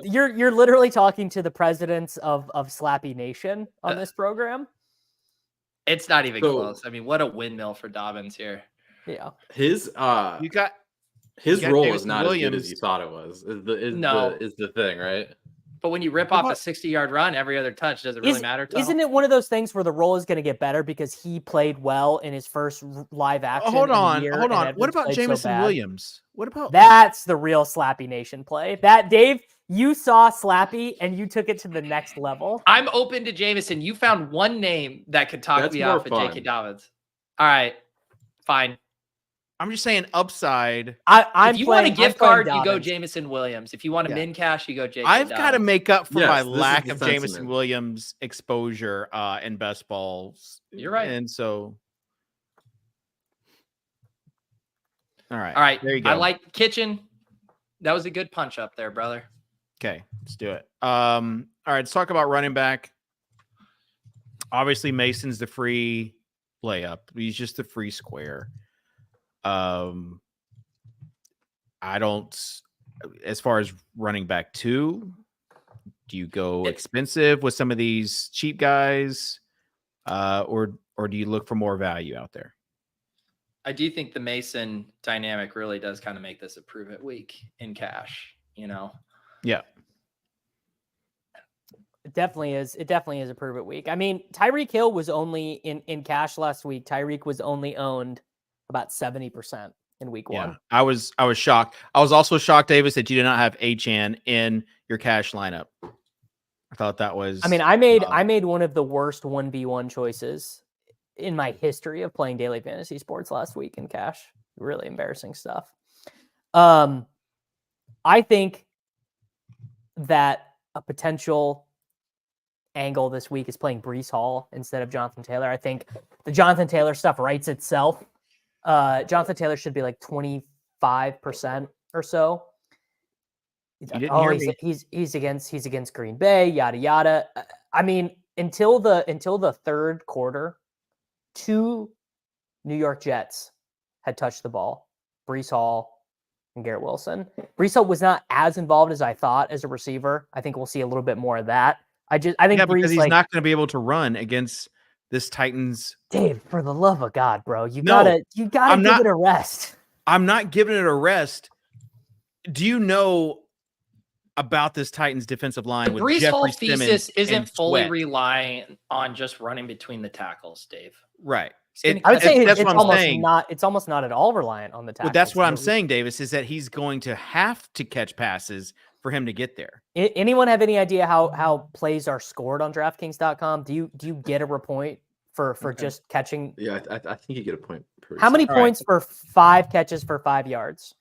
You're literally talking to the presidents of Slappy Nation on this program. It's not even So- close. I mean, what a windmill for Dobbins here. Yeah, His You got his got role Davis is not as good Williams. as you thought it was. No. Is the thing, right? But when you rip off a 60-yard run every other touch, does it really matter? Tunnel? Isn't it one of those things where the role is going to get better because he played well in his first live action? hold in the on. year, What and Edwards about played so Jameson bad? Williams? What about That's the real Slappy Nation play. That Dave, you saw Slappy and you took it to the next level. I'm open to Jameson. You found one name that could talk That's me more off of fun. J.K. Dobbins. All right, fine. I'm just saying upside. I'm if you want a playing- gift I'm playing card, you go Dobbins. Jameson Williams. If you want a min cash, you go J.K. I've got to Dobbins. make up for Yes, my this is lack the of Jameson sentiment. Williams exposure in best balls. You're right. And so, all right. All right, There you go. I like Kitchen. That was a good punch up there, brother. Okay, let's do it. All right, let's talk about running back. Obviously, Mason's the free layup. He's just the free square. I don't, as far as running back 2, do you go expensive with some of these cheap guys, or do you look for more value out there? I do think the Mason dynamic really does kind of make this a prove it week in cash, you know? Yeah. It definitely is. It definitely is a prove it week. I mean, Tyreek Hill was only in cash last week. Tyreek was only owned about 70% in week 1. I was shocked. I was also shocked, Davis, that you did not have Achan in your cash lineup. I thought that was. I mean, I made one of the worst 1v1 choices in my history of playing daily fantasy sports last week in cash. Really embarrassing stuff. I think that a potential angle this week is playing Breece Hall instead of Jonathan Taylor. I think the Jonathan Taylor stuff writes itself. Jonathan Taylor should be like 25% or so. You didn't hear me. He's against Green Bay, yada yada. I mean, until the third quarter, 2 New York Jets had touched the ball. Breece Hall and Garrett Wilson. Breece Hall was not as involved as I thought as a receiver. I think we'll see a little bit more of that. I think because Breece, he's not going to be able to run against this Titans. Dave, for the love of God, bro, you No, gotta I'm give not- it a rest. I'm not giving it a rest. Do you know about this Titans defensive line The with Brees Hall Jeffrey Simmons thesis isn't and fully Sweat. relying on just running between the tackles, Dave. Right. He's gonna I would catch- say that's it's what I'm almost saying. not. It's almost not at all reliant on the tackles. Well, that's what I'm So saying, Davis, is that he's going to have to catch passes for him to get there. Anyone have any idea how plays are scored on DraftKings.com? Do you get a point for just catching? Yeah, I think you get a point per. How many All right. points for 5 catches for 5 yards?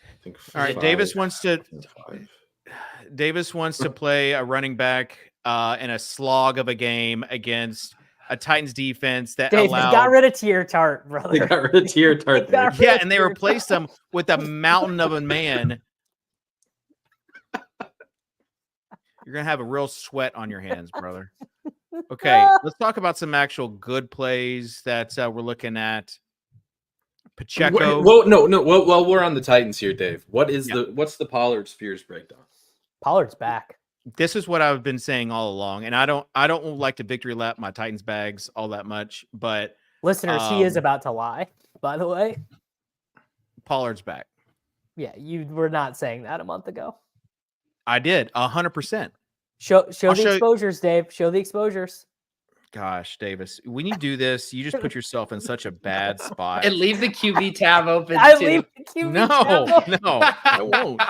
I think All right, 5, Davis wants to 5. Davis wants to play a running back in a slog of a game against a Titans defense that Dave, allowed. they got rid of Tier Tart, brother. They got rid of Tier Tart. They got there. Yeah, and they replaced him with a mountain of a man. You're gonna have a real sweat on your hands, brother. Okay, let's talk about some actual good plays that we're looking at. Pacheco. Well, no. Well, we're on the Titans here, Dave. What's the Pollard Spears breakdown? Pollard's back. This is what I've been saying all along, and I don't like to victory lap my Titans bags all that much, but Listeners, he is about to lie, by the way. Pollard's back. Yeah, you were not saying that a month ago. I did 100%. Show I'll the show you- exposures, Dave. Show the exposures. Gosh, Davis, when you do this, you just put yourself in such a bad spot. And leave the QB tab open I too. leave the QB No, tab open. no, I won't.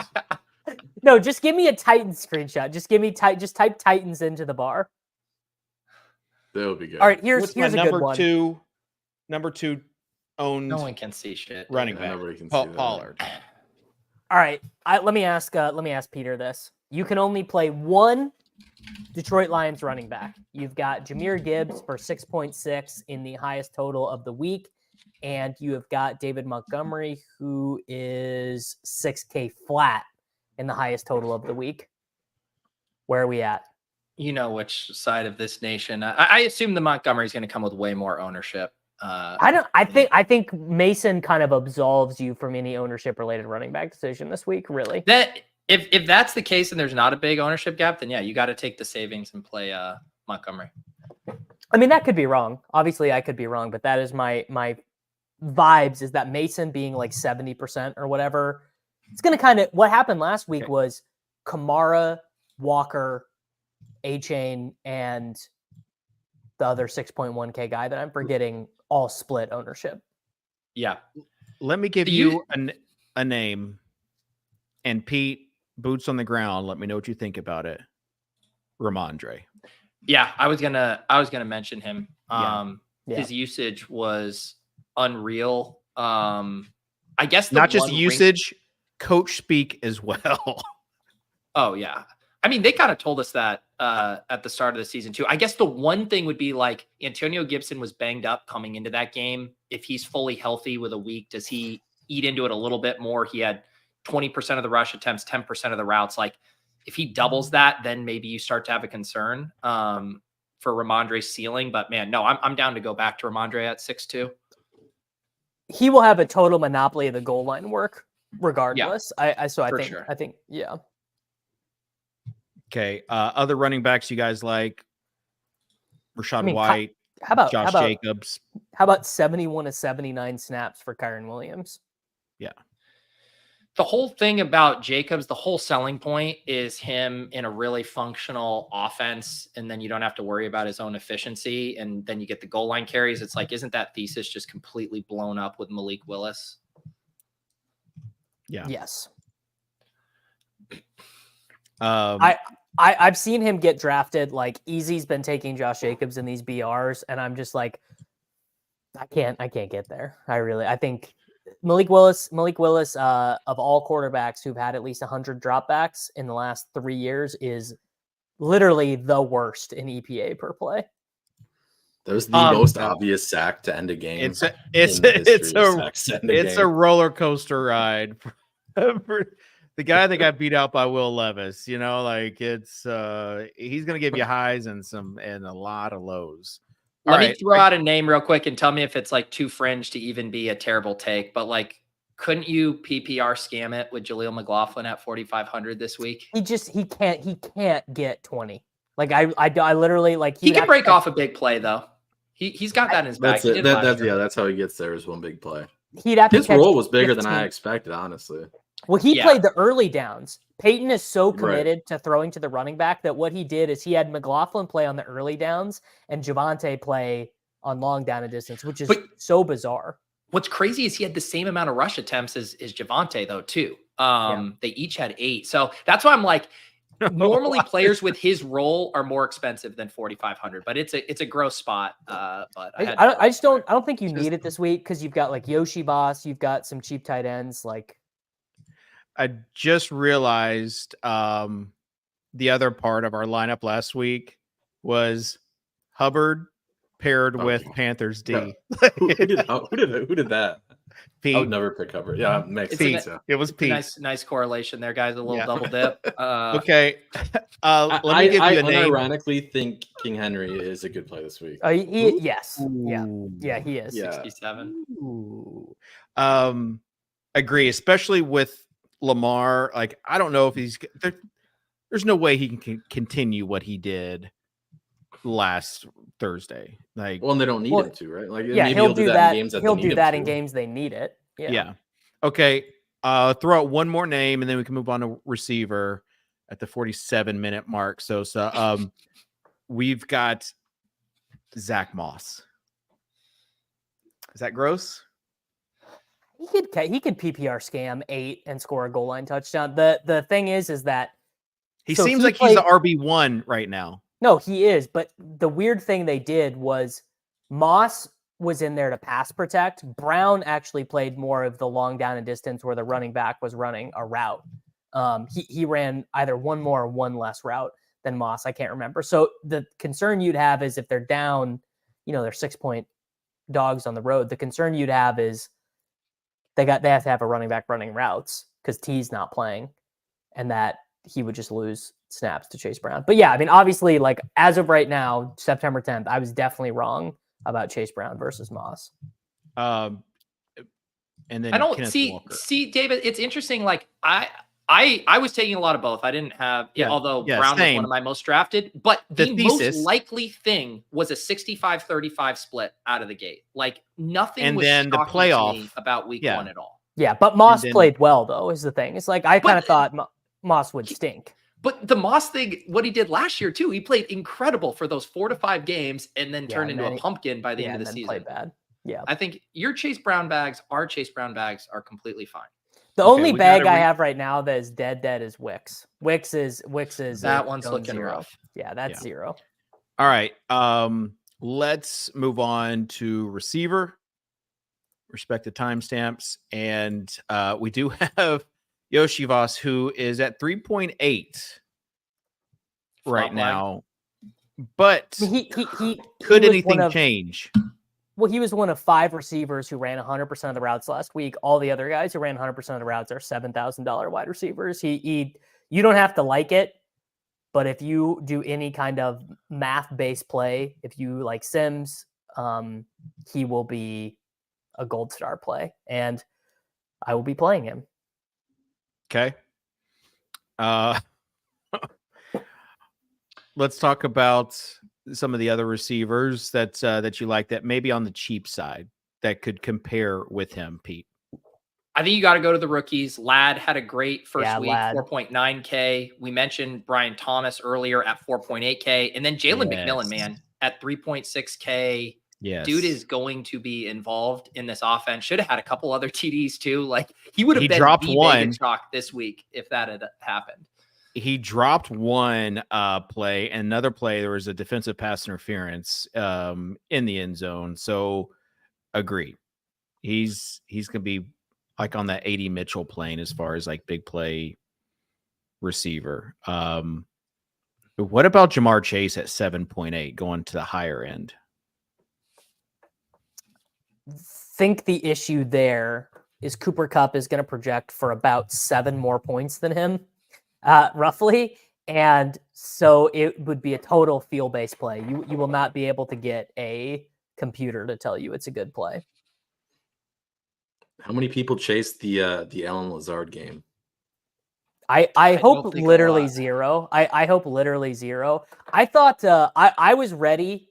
No, just give me a Titans screenshot. Just give me just type Titans into the bar. That would be good. All right, here's What's my a good number one. number two owned No one can see shit. running Yeah, back, nobody can see that. Pollard. All right, let me ask Peter this. You can only play one Detroit Lions running back. You've got Jahmyr Gibbs for 6.6 in the highest total of the week, and you have got David Montgomery, who is 6K flat in the highest total of the week. Where are we at? You know which side of this nation. I assume the Montgomery's going to come with way more ownership. I think Mason kind of absolves you from any ownership related running back decision this week, really. That if that's the case and there's not a big ownership gap, then yeah, you got to take the savings and play Montgomery. I mean, that could be wrong. Obviously, I could be wrong, but that is my vibes is that Mason being like 70% or whatever. It's going to kind of what happened last week was Kamara, Walker, A-Chain, and the other 6.1K guy that I'm forgetting all split ownership. Yeah. Let me give you a name, and Pete, boots on the ground. Let me know what you think about it. Ramondre. Yeah, I was gonna mention him. Yeah. His usage was unreal. I guess Not just one usage, coach speak as well. Oh yeah. I mean, they kind of told us that at the start of the season too. I guess the one thing would be like Antonio Gibson was banged up coming into that game. If he's fully healthy with a week, does he eat into it a little bit more? He had 20% of the rush attempts, 10% of the routes. Like if he doubles that, then maybe you start to have a concern for Ramondre's ceiling. But man, no, I'm down to go back to Ramondre at 6'2". He will have a total monopoly of the goal line work regardless. For I sure. think, yeah. Okay. Other running backs you guys like? Rashad White, How about Josh Jacobs. How about 71 to 79 snaps for Kyren Williams? Yeah. The whole thing about Jacobs, the whole selling point is him in a really functional offense, and then you don't have to worry about his own efficiency, and then you get the goal line carries. It's like, isn't that thesis just completely blown up with Malik Willis? Yeah. Yes. I've I've seen him get drafted. Like Easy's been taking Josh Jacobs in these BRs, and I'm just like, I can't get there. I think Malik Willis, of all quarterbacks who've had at least 100 dropbacks in the last 3 years, is literally the worst in EPA per play. That was the most obvious sack to end a game. It's a roller coaster ride for the guy that got beat out by Will Levis. You know, like it's he's gonna give you highs and a lot of lows. Let me throw out a name real quick and tell me if it's like too fringe to even be a terrible take. But like, couldn't you PPR scam it with Jaleel McLaughlin at 4,500 this week? He can't get 20. Like I literally like he can break off a big play though. He's got that in his back. That's it. That's how he gets there is one big play. He'd have His to role was bigger 15. than I expected, honestly. Well, he played the early downs. Peyton is so Right. committed to throwing to the running back that what he did is he had McLaughlin play on the early downs and Javonte play on long down and distance, which is But- so bizarre. What's crazy is he had the same amount of rush attempts as Javonte, though, too. They each had 8. So that's why I'm like, normally players with his role are more expensive than 4,500, but it's a gross spot. But I just don't think you need it this week because you've got like Yoshi Boss, you've got some cheap tight ends. Like, I just realized the other part of our lineup last week was Hubbard paired with Panthers D. Who did that? Pete. I would never pick Hubbard. Yeah, makes Pete. sense. Yeah. It was It's a Pete. nice correlation there, guys. A little Yeah. double dip. Okay. Let me give I you a name. unironically think King Henry is a good play this week. yes. Yeah. Ooh. Yeah, he is. Yeah. 67. Ooh. Agree, especially with Lamar. Like, I don't know if there's no way he can continue what he did last Thursday. Like, Well, and they don't need him to, right? Like, Yeah, maybe he'll do that. in games He'll they do need that him in to. games they need it. yeah. Okay. Throw out one more name and then we can move on to receiver at the 47-minute mark. So we've got Zach Moss. Is that gross? He could PPR scam 8 and score a goal line touchdown. The thing is that He So seems he like he's the played- RB1 right now. no, he is. But the weird thing they did was Moss was in there to pass protect. Brown actually played more of the long down and distance where the running back was running a route. He ran either one more or one less route than Moss. I can't remember. So the concern you'd have is if they're down, they're 6-point dogs on the road. The concern you'd have is they have to have a running back running routes because T's not playing, and that he would just lose snaps to Chase Brown. But yeah, I mean, obviously, like as of right now, September 10th, I was definitely wrong about Chase Brown versus Moss. And then I don't Kenneth see Walker. David. It's interesting. Like I was taking a lot of both. I didn't have, although Brown was one of my most drafted, but the thesis. most likely thing was a 65-35 split out of the gate. Like nothing And was then the shocking to playoff. me about week Yeah. one at all. Yeah, but Moss then- played well, though, is the thing. It's like I kind of thought Moss would stink. But the Moss thing, what he did last year too, he played incredible for those 4 to 5 games and then turned and into then a pumpkin by the end of the then season. played bad. Yeah. I think your Chase Brown bags, our Chase Brown bags are completely fine. The Okay, only we bag gotta I have right now that is dead is Wicks. Wicks is That one's going looking 0. rough. Yeah, that's Yeah. 0. All right. Let's move on to receiver. Respected timestamps. And we do have Yoshi Voss, who is at 3.8 right Flat line. now. But He could was anything one of- change? Well, he was one of 5 receivers who ran 100% of the routes last week. All the other guys who ran 100% of the routes are $7,000 wide receivers. You don't have to like it, but if you do any kind of math-based play, if you like Sims, he will be a gold star play, and I will be playing him. Okay. Let's talk about some of the other receivers that you like that maybe on the cheap side that could compare with him, Pete. I think you got to go to the rookies. Ladd had a great first week, Ladd. 4.9K. We mentioned Brian Thomas earlier at 4.8K. And then Jalen McMillan, man, at 3.6K. Yes. Dude is going to be involved in this offense. Should have had a couple other TDs too. Like he would have been dropped the one. mega chalk this week if that had happened. He dropped one play, and another play there was a defensive pass interference in the end zone. So agreed. He's gonna be like on that 80 Mitchell plane as far as like big play receiver. What about Jamar Chase at 7.8 going to the higher end? Think the issue there is Cooper Kupp is going to project for about 7 more points than him, roughly. And so it would be a total feel-based play. You will not be able to get a computer to tell you it's a good play. How many people chased the Alan Lazard game? I don't hope think a literally lot. 0. I hope literally 0. I thought I was ready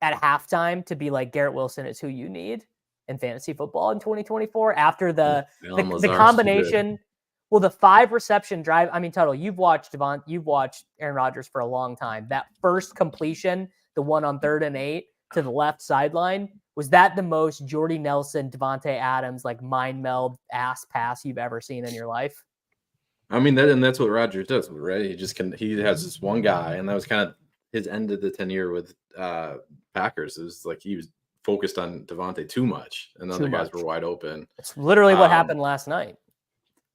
at halftime to be like Garrett Wilson is who you need in fantasy football in 2024 after the Alan Lazard's too combination. Well, the 5 reception drive. I mean, Tuttle, you've watched Aaron Rodgers for a long time. That first completion, the one on 3rd and 8 to the left sideline, was that the most Jordy Nelson, Devontae Adams like mind meld ass pass you've ever seen in your life? I mean, that's what Rodgers does, right? He has this one guy, and that was kind of his end of the tenure with Packers. It was like he was focused on Devontae too much, and other guys were wide open. It's literally what happened last night.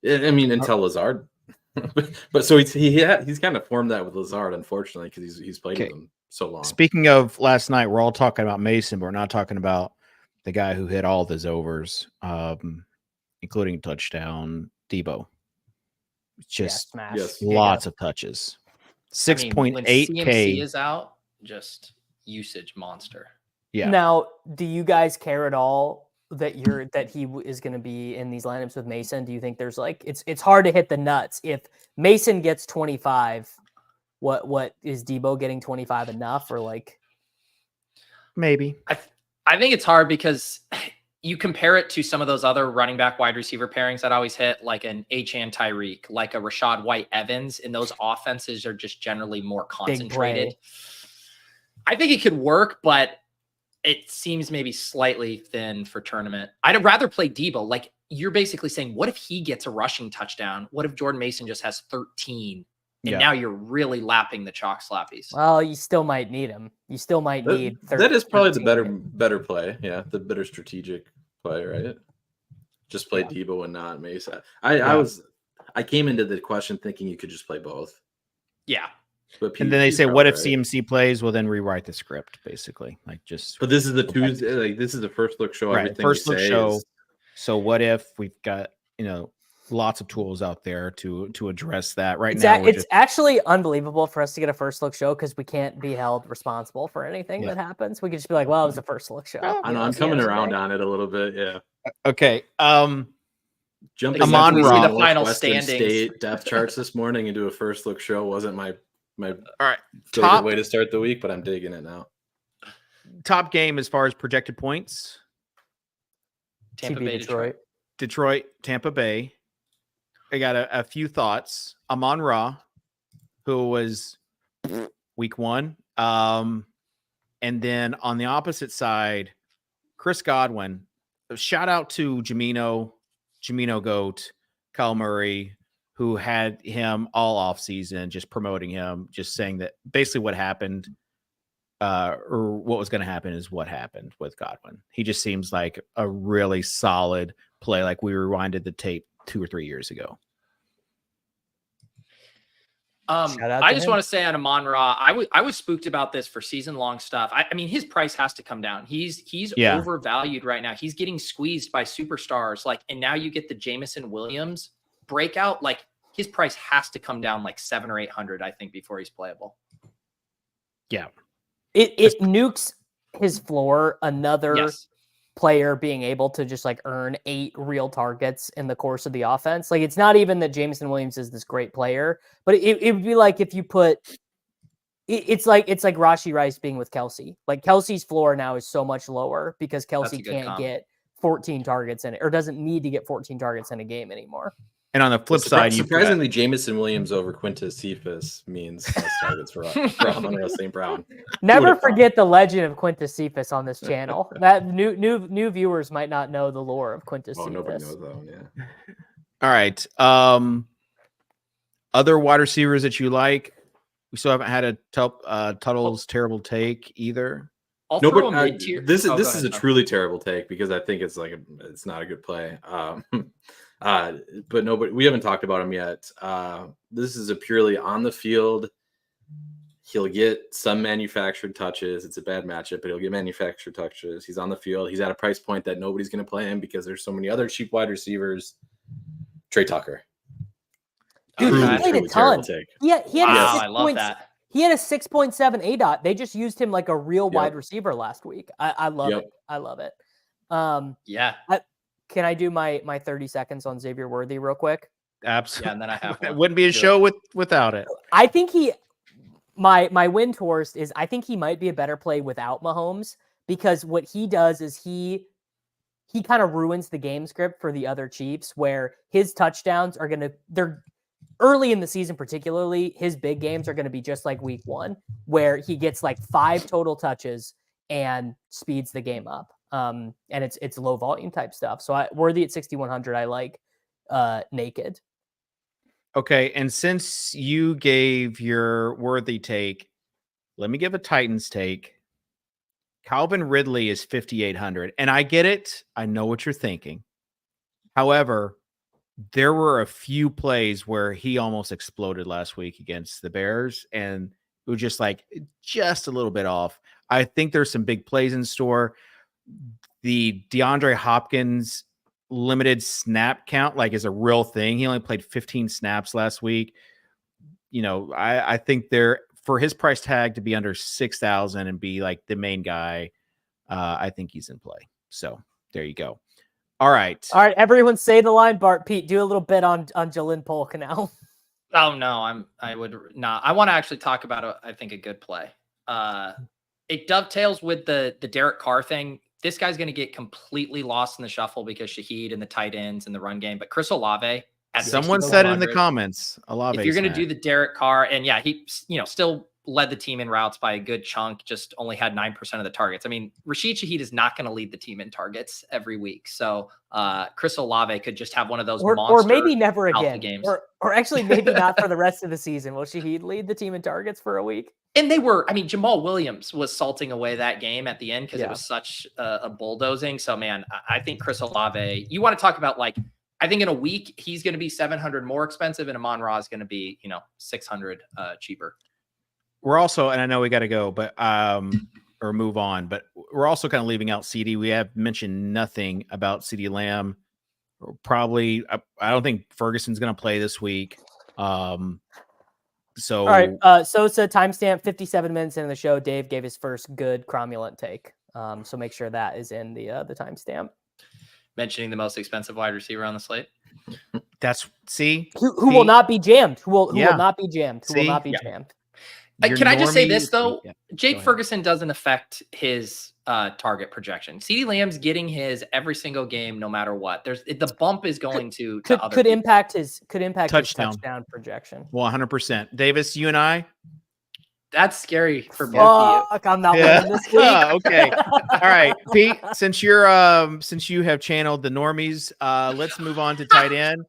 I mean, until Lazard, but so he's kind of formed that with Lazard, unfortunately, because he's played with him so long. Speaking of last night, we're all talking about Mason, but we're not talking about the guy who hit all of his overs, including touchdown, Debo. Just lots of touches. 6.8K. CMC is out, just usage monster. Yeah. Now, do you guys care at all that he is going to be in these lineups with Mason? Do you think there's like it's hard to hit the nuts if Mason gets 25? What is Debo getting 25 enough, or like maybe? I think it's hard because you compare it to some of those other running back wide receiver pairings that always hit, like an Achane Tyreek, like a Rashad White Evans, and those offenses are just generally more concentrated. I think it could work, but it seems maybe slightly thin for tournament. I'd rather play Debo. Like, you're basically saying, what if he gets a rushing touchdown? What if Jordan Mason just has 13? And now you're really lapping the chalk slappies. Well, you still might need him. You still might need 13. That is probably the better play. Yeah, the better strategic play, right? Just play Debo and not Mason. I came into the question thinking you could just play both. Yeah. But and then they say, what if CMC plays? Well, then rewrite the script, basically. Like just. But this is the Tuesday. Like this is the first look show. Right. First look show. So what if we've got lots of tools out there to address that now? It's actually unbelievable for us to get a first look show because we can't be held responsible for anything that happens. We could just be like, well, it was a first look show. I know, I'm coming around on it a little bit. Yeah. Okay. Jumping Amon Ra, the final Western standings. State depth charts this morning and do a first look show wasn't my all right favorite way to start the week, but I'm digging it now. Top game as far as projected points. Tampa Bay, Detroit, Tampa Bay. I got a few thoughts. Amon Ra, who was week 1. And then on the opposite side, Chris Godwin. Shout out to Jamino Goat, Kyle Murray, who had him all off season, just promoting him, just saying that basically what happened or what was going to happen is what happened with Godwin. He just seems like a really solid play. Like we rewinded the tape 2 or 3 years ago. I just want to say on Amon Ra, I was spooked about this for season long stuff. I mean, his price has to come down. He's overvalued right now. He's getting squeezed by superstars. Like, and now you get the Jameson Williams breakout. Like, his price has to come down like 700 or 800, I think, before he's playable. Yeah. It nukes his floor. Another player being able to just like earn 8 real targets in the course of the offense. Like, it's not even that Jameson Williams is this great player, but it would be like if you put it's like Rashee Rice being with Kelsey. Like, Kelsey's floor now is so much lower because Kelsey can't get 14 targets in it, or doesn't need to get 14 targets in a game anymore. And on the flip side, surprisingly, Jameson Williams over Quintus Cephas means less targets for Amon-Ra St. Brown. Never forget the legend of Quintus Cephas on this channel. That new viewers might not know the lore of Quintus Cephas. Nobody knows that one, yeah. All right. Other wide receivers that you like? We still haven't had a Tuttle's terrible take either. This is a truly terrible take because I think it's not a good play. But we haven't talked about him yet. This is a purely on the field. He'll get some manufactured touches. It's a bad matchup, but he'll get manufactured touches. He's on the field. He's at a price point that nobody's going to play him because there's so many other cheap wide receivers. Trey Tucker. Dude, he played a ton. I love that. He had a 6.7 ADOT. They just used him like a real wide receiver last week. I love it. I love it. Can I do my 30 seconds on Xavier Worthy real quick? Absolutely. Yeah, and then I have it wouldn't be a show without it. I think my win tourist is I think he might be a better play without Mahomes, because what he does is he he kind of ruins the game script for the other Chiefs, where his touchdowns are they're early in the season, particularly his big games are going to be just like week 1, where he gets like 5 total touches and speeds the game up. And it's low volume type stuff. So worthy at 6,100, I like naked. Okay, and since you gave your worthy take, let me give a Titans take. Calvin Ridley is 5,800, and I get it. I know what you're thinking. However, there were a few plays where he almost exploded last week against the Bears, and it was just a little bit off. I think there's some big plays in store. The DeAndre Hopkins limited snap count is a real thing. He only played 15 snaps last week. I think for his price tag to be under 6,000 and be the main guy, I think he's in play. So there you go. All right. Everyone say the line, Bart. Pete, do a little bit on Jalen Polk now. Oh no, I would not. I want to actually talk about I think a good play. It dovetails with the Derek Carr thing. This guy's going to get completely lost in the shuffle because Shaheed and the tight ends and the run game. But Chris Olave, someone said it in the comments. Olave, if you're going to do the Derek Carr, and yeah, he still led the team in routes by a good chunk, just only had 9% of the targets. I mean, Rashid Shaheed is not going to lead the team in targets every week. So Chris Olave could just have one of those monster or maybe never again. Games. Or actually maybe not for the rest of the season. Will Shaheed lead the team in targets for a week? And Jamal Williams was salting away that game at the end because it was such a bulldozing. So, man, I think Chris Olave, you want to talk about I think in a week, he's going to be 700 more expensive and Amon-Ra is going to be, 600 cheaper. We're also, and I know we got to go, but, or move on, but we're also kind of leaving out CD. We have mentioned nothing about CD Lamb. Probably, I don't think Ferguson's going to play this week. So, all right. Sosa timestamp 57 minutes into the show. Dave gave his first good cromulent take. So make sure that is in the timestamp. Mentioning the most expensive wide receiver on the slate. Who will not be jammed? Who will not be jammed? Who will not be jammed? Can I just say this though? Yeah. Jake Ferguson doesn't affect his target projection. CeeDee Lamb's getting his every single game, no matter what. The bump is going to could impact his touchdown projection. 100%. Davis, you and I. That's scary for both of you. I'm not winning this week. Okay. All right, Pete. Since you have channeled the normies, let's move on to tight end.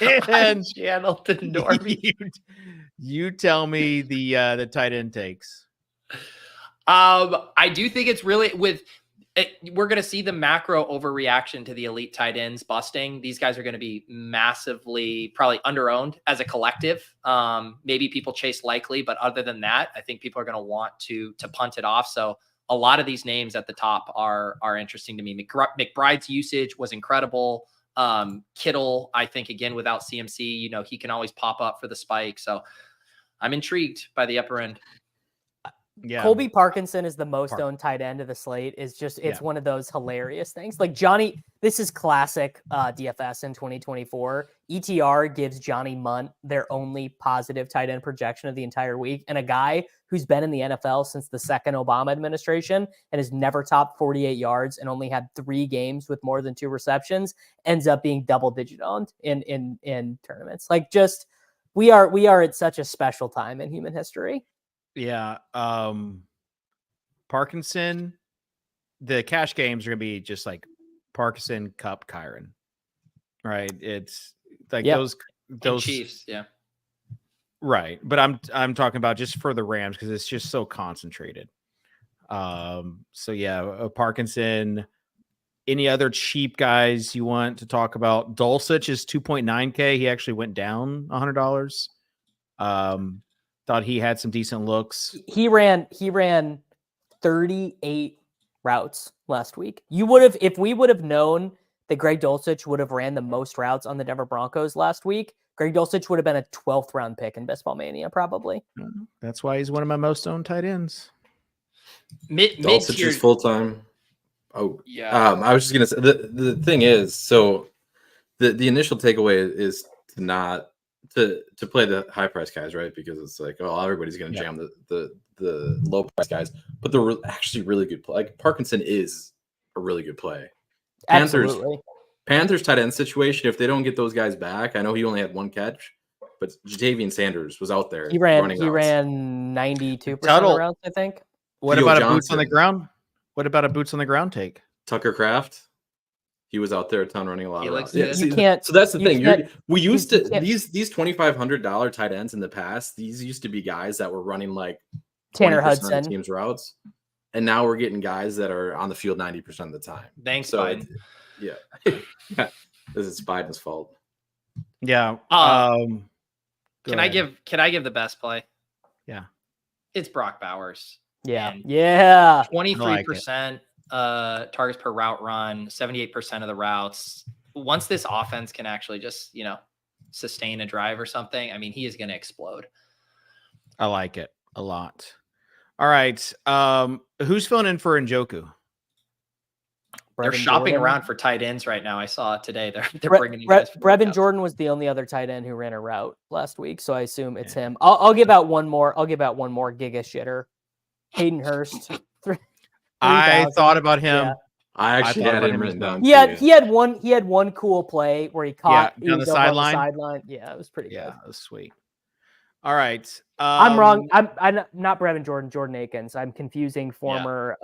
And channeled the normies. You tell me the tight end takes. I do think it's really we're going to see the macro overreaction to the elite tight ends busting. These guys are going to be massively probably underowned as a collective. Maybe people chase Likely, but other than that, I think people are going to want to punt it off. So a lot of these names at the top are interesting to me. McBride's usage was incredible. Kittle, I think again, without CMC, he can always pop up for the spike. So I'm intrigued by the upper end. Yeah. Colby Parkinson is the most owned tight end of the slate. It's one of those hilarious things. Johnny, this is classic DFS in 2024. ETR gives Johnny Munt their only positive tight end projection of the entire week. And a guy who's been in the NFL since the second Obama administration and has never topped 48 yards and only had 3 games with more than 2 receptions ends up being double-digit owned in tournaments. We are at such a special time in human history. Yeah. Parkinson, the cash games are going to be just Parkinson, Cup, Kyron. Right. It's those Chiefs. Yeah. Right. But I'm talking about just for the Rams because it's just so concentrated. So yeah, Parkinson. Any other cheap guys you want to talk about? Dulcich is 2.9K. He actually went down $100. Thought he had some decent looks. He ran 38 routes last week. If we would have known that Greg Dulcich would have ran the most routes on the Denver Broncos last week, Greg Dulcich would have been a 12th round pick in Best Ball Mania, probably. That's why he's one of my most owned tight ends. Dulcich is full time. Oh yeah. I was just gonna say the thing is, so the initial takeaway is to not to play the high price guys, right? Because it's everybody's gonna jam the low price guys, but they're actually really good play. Parkinson is a really good play. Panthers tight end situation. If they don't get those guys back, I know he only had one catch, but Jatavian Sanders was out there. He ran 92% of Tuttle. the routes, I think. What Theo about a Johnson. boots on the ground? What about a boots on the ground take? Tucker Kraft. He was out there a ton running a lot He of looks routes. good. You can't. So that's the you thing. can't- We used you to can't- these $2,500 tight ends in the past. These used to be guys that were running like Tanner 20% of Hudson. the team's routes, and now we're getting guys that are on the field 90% of the time. Thanks, So Biden. yeah, this is Biden's fault. Yeah. Can go I ahead. give the best play? Yeah. It's Brock Bowers. Yeah. And Yeah. 23% targets per route run, 78% of the routes. Once this offense can actually just, sustain a drive or something, I mean, he is going to explode. I like it a lot. All right. Who's filling in for Njoku? They're Brevin shopping Jordan. around for tight ends right now. I saw it today. They're bringing you guys. Brevin Jordan was the only other tight end who ran a route last week, so I assume it's him. I'll give out one more. I'll give out one more giga shitter. Hayden Hurst. I 3,000. thought about him. Yeah. I actually thought had about him him as written well. down. He had one cool play where he caught Yeah, down he was the over on sideline. sideline. Yeah, it was pretty Yeah, good. that was sweet. All right. I'm wrong. I'm not Brevin Jordan. Jordan Akins. I'm confusing former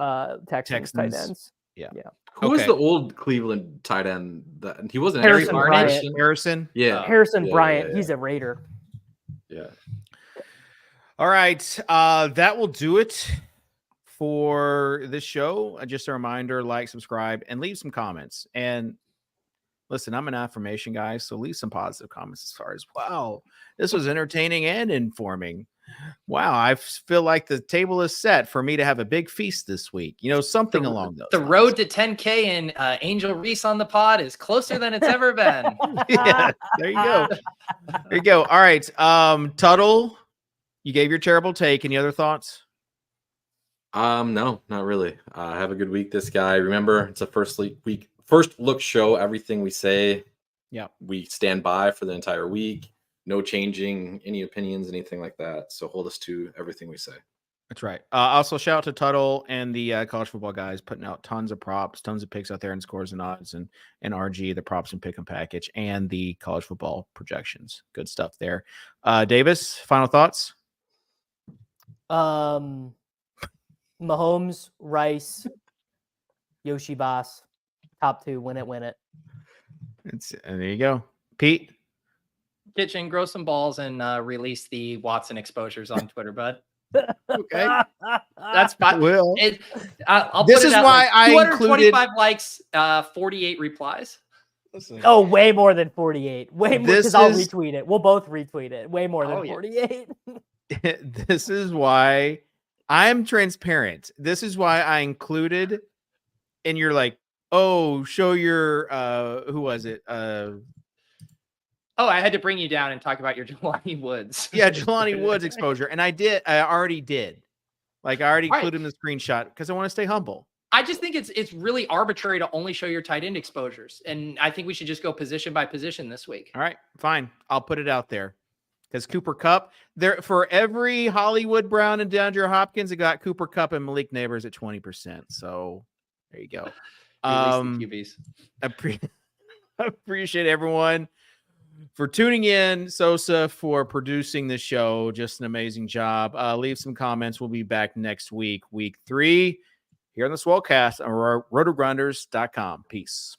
Texans tight Texans. ends. Yeah. Who was Okay. the old Cleveland tight end? That he wasn't Harrison Harrison. Harrison. Yeah, Harrison Yeah, Bryant. yeah, He's a Raider. yeah. All right. That will do it for this show. Just a reminder, like, subscribe, and leave some comments. And listen, I'm an affirmation guy, so leave some positive comments as far as, wow, this was entertaining and informing. Wow, I feel like the table is set for me to have a big feast this week. Something along those The lines. road to 10K and Angel Reese on the pod is closer than it's ever been. Yeah, there you go. There you go. All right. Tuttle, you gave your terrible take. Any other thoughts? No, not really. Have a good week, this guy. Remember, it's a first look show. Everything we say, we stand by for the entire week. No changing any opinions, anything like that. So hold us to everything we say. That's right. Also, shout out to Tuttle and the college football guys putting out tons of props, tons of picks out there, and scores and odds, and RG, the props and pick 'em package, and the college football projections. Good stuff there. Davis, final thoughts? Mahomes, Rice, Yoshi Boss, top two, win it. And there you go. Pete? Kitchen, grow some balls and release the Watson exposures on Twitter, bud. Okay. That's fine. Well, I'll this put it is at why I 225 likes, 48 replies. Oh, way more than 48. Way more, This because I'll is- retweet it. We'll both retweet it. Way more than Oh, yeah. 48. this is why I'm transparent. This is why I included, and you're like, oh, show your, who was it? Oh, I had to bring you down and talk about your Jelani Woods. Yeah, Jelani Woods exposure. And I already did. Like, I already Right. included him in the screenshot because I want to stay humble. I just think it's really arbitrary to only show your tight end exposures. And I think we should just go position by position this week. All right, fine. I'll put it out there. Because Cooper Kupp, there for every Hollywood Brown and DeAndre Hopkins, it got Cooper Kupp and Malik Neighbors at 20%. So there you go. Release the QBs. I appreciate everyone for tuning in. Sosa for producing the show. Just an amazing job. Leave some comments. We'll be back next week, week 3, here on the Swolecast on RotoGrinders.com. Peace.